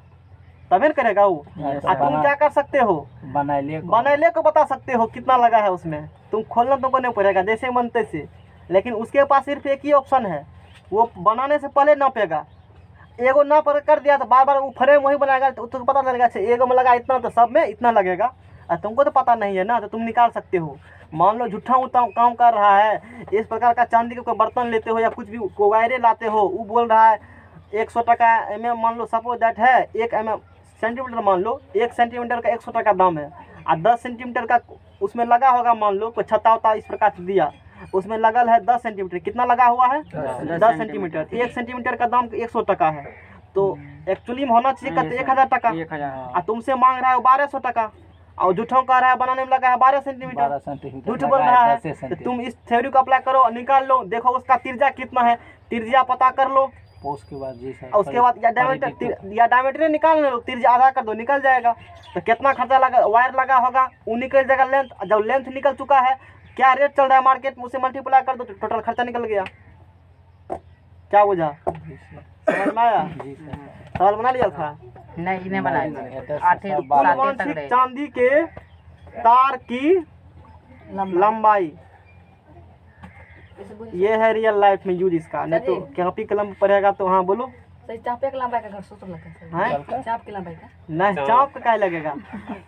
तभी करेगा वो। तुम क्या कर सकते हो, बनैले को बता सकते हो कितना लगा है उसमें, तुम खोलना तुमको नहीं पड़ेगा जैसे मन तैसे। लेकिन उसके पास सिर्फ एक ही ऑप्शन है, वो बनाने से पहले नापेगा। एगो नाप कर दिया तो बार बार वो फ्रेम वही बनाएगा, तो तुमको पता लगेगा अच्छा एगो में लगा इतना तो सब में इतना लगेगा। और तुमको तो पता नहीं है ना, तो तुम निकाल सकते हो। मान लो झूठा उठा काम कर रहा है, इस प्रकार का चांदी के कोई बर्तन लेते हो या कुछ भी कोवायरे लाते हो, वो बोल रहा है 100 टका mm, मान लो सपोज दैट है 1 mm सेंटीमीटर, मान लो 1 सेंटीमीटर का 100 टका दाम है, और 10 सेंटीमीटर का उसमें लगा होगा, मान लो कोई छत्ता उता इस प्रकार से दिया, उसमें लगल है 10 सेंटीमीटर, कितना लगा हुआ है 10 सेंटीमीटर। 1 सेंटीमीटर का दाम 100 टका है, तो एक्चुअली में होना चाहिए कहते 1000 टका, और तुमसे मांग रहा है 1200 टका, और झूठों कह रहा है बनाने में लगा है 12 सेंटीमीटर, झूठ बोल रहा है। तो तुम इस थ्योरी को अप्लाई करो, निकाल लो, देखो उसका त्रिज्या कितना है, त्रिज्या पता कर लो।
उसके बाद जी सर,
और उसके बाद या डायमीटर निकाल लो, त्रिज्या आधा कर दो, निकल जाएगा। तो कितना खर्चा लगा, वायर लगा होगा वो निकल जाएगा लेंथ, जब लेंथ निकल चुका है क्या रेट चल रहा है मार्केट में उसे मल्टीप्लाई कर दो, तो टोटल खर्चा निकल गया। क्या बुझा, समझ में आया? सवाल बना लिया था?
नहीं नहीं बनाए
कुल वांछित चांदी के तार की लंबाई, ये है रियल लाइफ में यूज इसका, नहीं तो कॉपी कलम पढ़ेगा तो। हाँ बोलो।
सही चापे की लंबाई का घर सोच लगता है,
हैं?
चाप की लंबाई का
नहीं चाप का क्या लगेगा,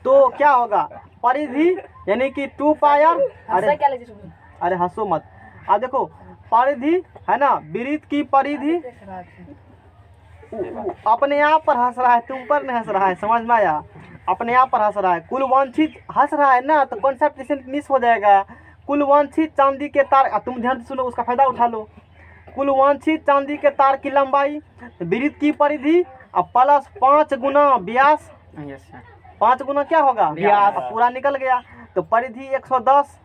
तो क्या होगा परिधि यानी कि 2 पायर।
अरे क्या लगे सुन,
अरे हंसो मत, अब देखो परिधि है ना, वृत्त की परिधि अपने आप पर हंस रहा है, तुम पर नहीं हंस रहा है, समझ में आया? अपने आप पर हंस रहा है, कुल वांछित हंस रहा है ना, तो कॉन्सेप्ट इसे मिस हो जाएगा। कुल वांछित चांदी के तार, तुम ध्यान से सुनो, उसका फायदा उठा लो। कुल वांछित चांदी के तार की लंबाई, वृत्त की परिधि, और प्लस 5 गुना व्यास, 5 गुना क्या होगा
व्यास।
अब पूरा निकल गया। तो परिधि 110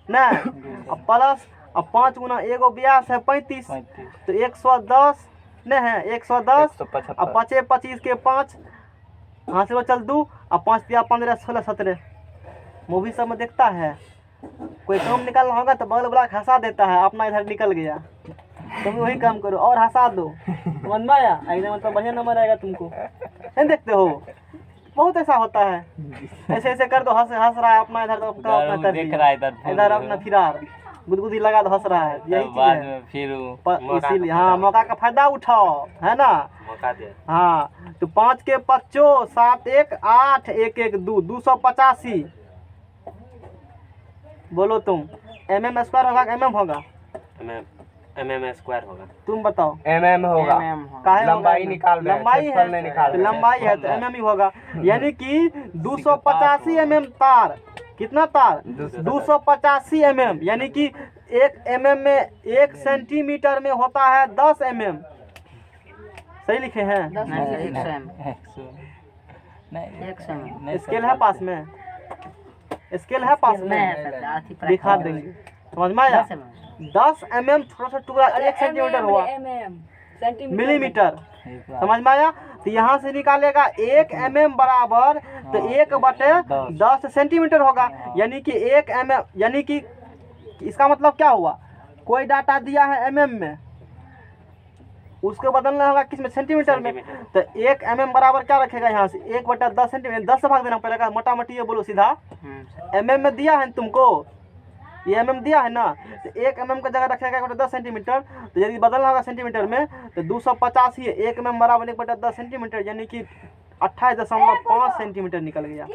ना, अब प्लस अब 5 गुना एगो व्यास है 35,
35
तो 110 न है 110
175
अब 5 25 के 5 हाँ से चल 2 अब 5 दिया 15 16 17। मूवी सब में देखता है कोई काम निकालना होगा तो बगल वाला हंसा देता है, अपना इधर निकल गया। तुम वही काम करो और हंसा दो, समझ में आया? एकदम मतलब बढ़िया नंबर आएगा तुमको। नहीं देखते हो बहुत ऐसा होता है, ऐसे ऐसे कर दो, हंस हंस रहा है अपना इधर, तो अपना कर
देख
दिया।
रहा है इधर
इधर अपना फिरार गुदगुदी लगा तो हंस रहा है, यही चीज
बाद
है।
में फिर
इसीलिए हाँ मौका का फायदा उठाओ, है ना?
मौका दे।
हाँ तो 5 के 5 7 1 8 1 1 2 285। बोलो तुम mm स्क्वायर होगा कि mm होगा?
mm स्क्वायर होगा।
तुम बताओ।
mm होगा।
काहे होगा?
लंबाई निकाल रहे हैं,
लंबाई है
क्षेत्रफल नहीं निकाल
तो
रहे हैं,
लंबाई है तो
क्षेत्रफल
mm ही होगा। यानी कि 285 mm तार, कितना तार? 285 mm, यानी कि 1 mm में 1 सेंटीमीटर में होता है 10 mm। सही लिखे हैं?
नहीं 100 एम
नहीं
100 एम
स्केल है पास में? स्केल है पास में? दिखा देंगे, समझ में आया? 10 mm छोटा सा टुकड़ा 1 सेंटीमीटर हुआ मिलीमीटर, समझ में आया? तो यहाँ से निकालेगा 1 mm बराबर तो 1/10 सेंटीमीटर होगा, यानी कि 1 mm, यानी कि इसका मतलब क्या हुआ? कोई डाटा दिया है mm में, उसको बदलना होगा किस में? सेंटीमीटर में। तो 1 mm बराबर क्या रखेगा यहाँ से? 1/10 सेंटीमीटर, 10 से भाग देना पड़ेगा, मोटा मोटी ये बोलो सीधा। mm में दिया है तुमको, ये mm दिया है ना, तो 1 mm का जगह रखेगा 1/10 सेंटीमीटर। तो यदि बदलना होगा सेंटीमीटर में तो 285 है, 1 mm बराबर 1/10 सेंटीमीटर, यानी कि 28.5 सेंटीमीटर निकल गया।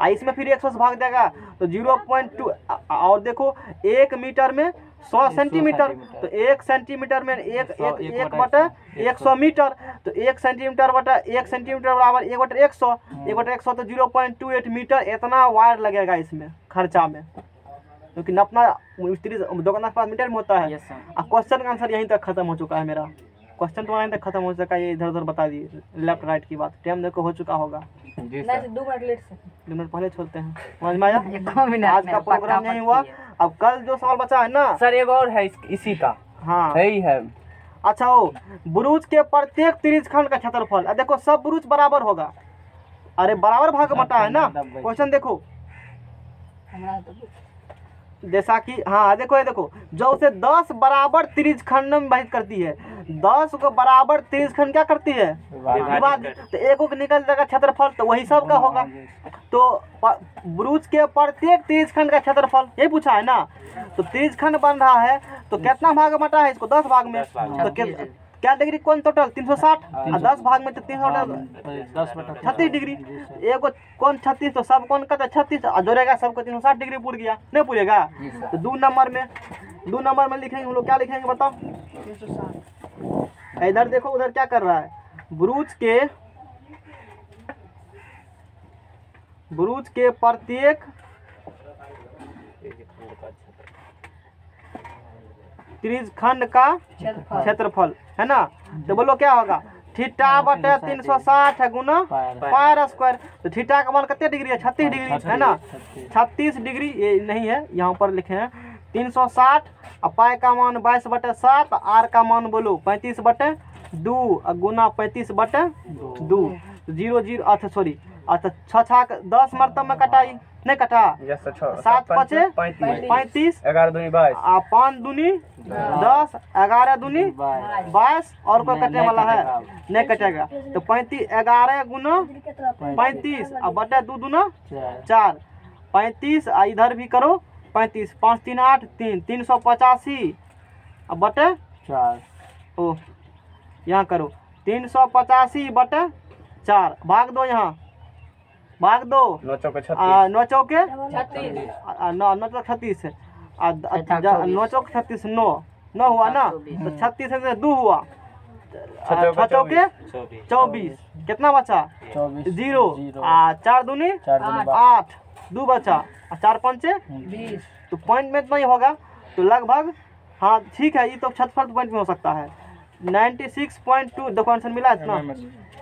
इसमें फिर 100 से भाग देगा तो 0.2, और देखो 1 मीटर में 100 सेंटीमीटर, तो 1 सेंटीमीटर में 1/100 मीटर, तो 1 सेंटीमीटर बटा 1 सेंटीमीटर बराबर 1/100, 1/100 तो 0.28 मीटर इतना वायर लगेगा इसमें खर्चा में, क्योंकि अपना मिस्त्री दुकान के पास मीटर में होता है। क्वेश्चन का आंसर यहीं तक खत्म हो चुका है मेरा, क्वेश्चन तुम्हारा यहीं तक खत्म हो चुका है, ये इधर उधर बता दिए लेफ्ट राइट की बात। टाइम देखो हो चुका होगा,
जी सर।
2 मिनट लेट से
2 मिनट पहले छोड़ते हैं, समझ में आया? आज का प्रोग्राम यही हुआ। अब कल जो सवाल बचा है ना
सर एक और है इसी का,
हाँ
यही है।
अच्छा हो, बुरुज के प्रत्येक त्रिज्यखंड का क्षेत्रफल, देखो सब बुरुज बराबर होगा, अरे बराबर भाग बटा है ना। क्वेश्चन देखो
हमरा तो
जैसा कि हाँ देखो ये देखो, जो उसे 10 बराबर त्रिज्यखंड में विभाजित करती है, 10 को बराबर त्रिज्यखंड क्या करती है? विभाजित। तो एक को निकल जाएगा क्षेत्रफल, तो वही सब का होगा। तो बुरुज के प्रत्येक त्रिज्यखंड का क्षेत्रफल यही पूछा है ना। तो त्रिज्यखंड बन रहा है तो कितना भाग बटा है इसको? 10 भाग में। तो क्या डिग्री कौन टोटल? 360, और 10 भाग में तो 36 डिग्री। एक कौन 36, तो सब कौन का 36 जोड़ेगा सबको 360 डिग्री पूर गया, नहीं पूरेगा? तो 2 नंबर में लिखेंगे हम लोग, क्या लिखेंगे बताओ?
360।
इधर देखो उधर क्या कर रहा है, बुरुज के प्रत्येक त्रिज्यखंड का क्षेत्रफल है ना। तो बोलो क्या होगा? थीटा बटे 360 गुना पायर स्क्वायर। तो थीटा का मान कितने डिग्री है? 36 डिग्री है ना। 36 डिग्री ये नहीं है, यहाँ पर लिखे हैं 360, और पाई का मान 22/7, आर का मान बोलो 35/2, गुना 35/2, 0 0 अच्छा सॉरी, अच्छा 6 10 मरतब में कटाई नहीं कटा, 7 5 35,
11 दूनी 22,
5 दूनी 10, 11 दूनी 22, और कोई कटने वाला है नहीं कटेगा। तो 35 11 गुना 35 और बटे 2 दूना 4, 35, इधर भी करो 35, 5 3 8 3, 385 और बटे
4,
ओ यहाँ करो 385 बटे 4, भाग दो, यहाँ भाग दो, 9 चौके 36, 9 चौके 36 है, 9 चौक 36 9 हुआ ना। तो 36 से 2 हुआ, 6 चौके 24, कितना बचा? 0, 4 दूनी 8, 2 बचा, 4 पंचे
20।
तो पॉइंट में तो नहीं होगा, तो लगभग हाँ ठीक है, ये तो 66 पॉइंट में हो सकता है। 96.2 देखो आंसर मिला इतना।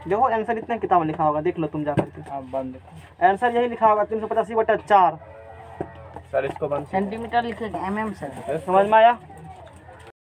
देखो आंसर इतने किताब में लिखा होगा, देख लो तुम जा करके।
आप बंद
आंसर यही लिखा होगा 385/4।
सर इसको बंद
सेंटीमीटर लिखेगा, mm सर।
समझ में आया?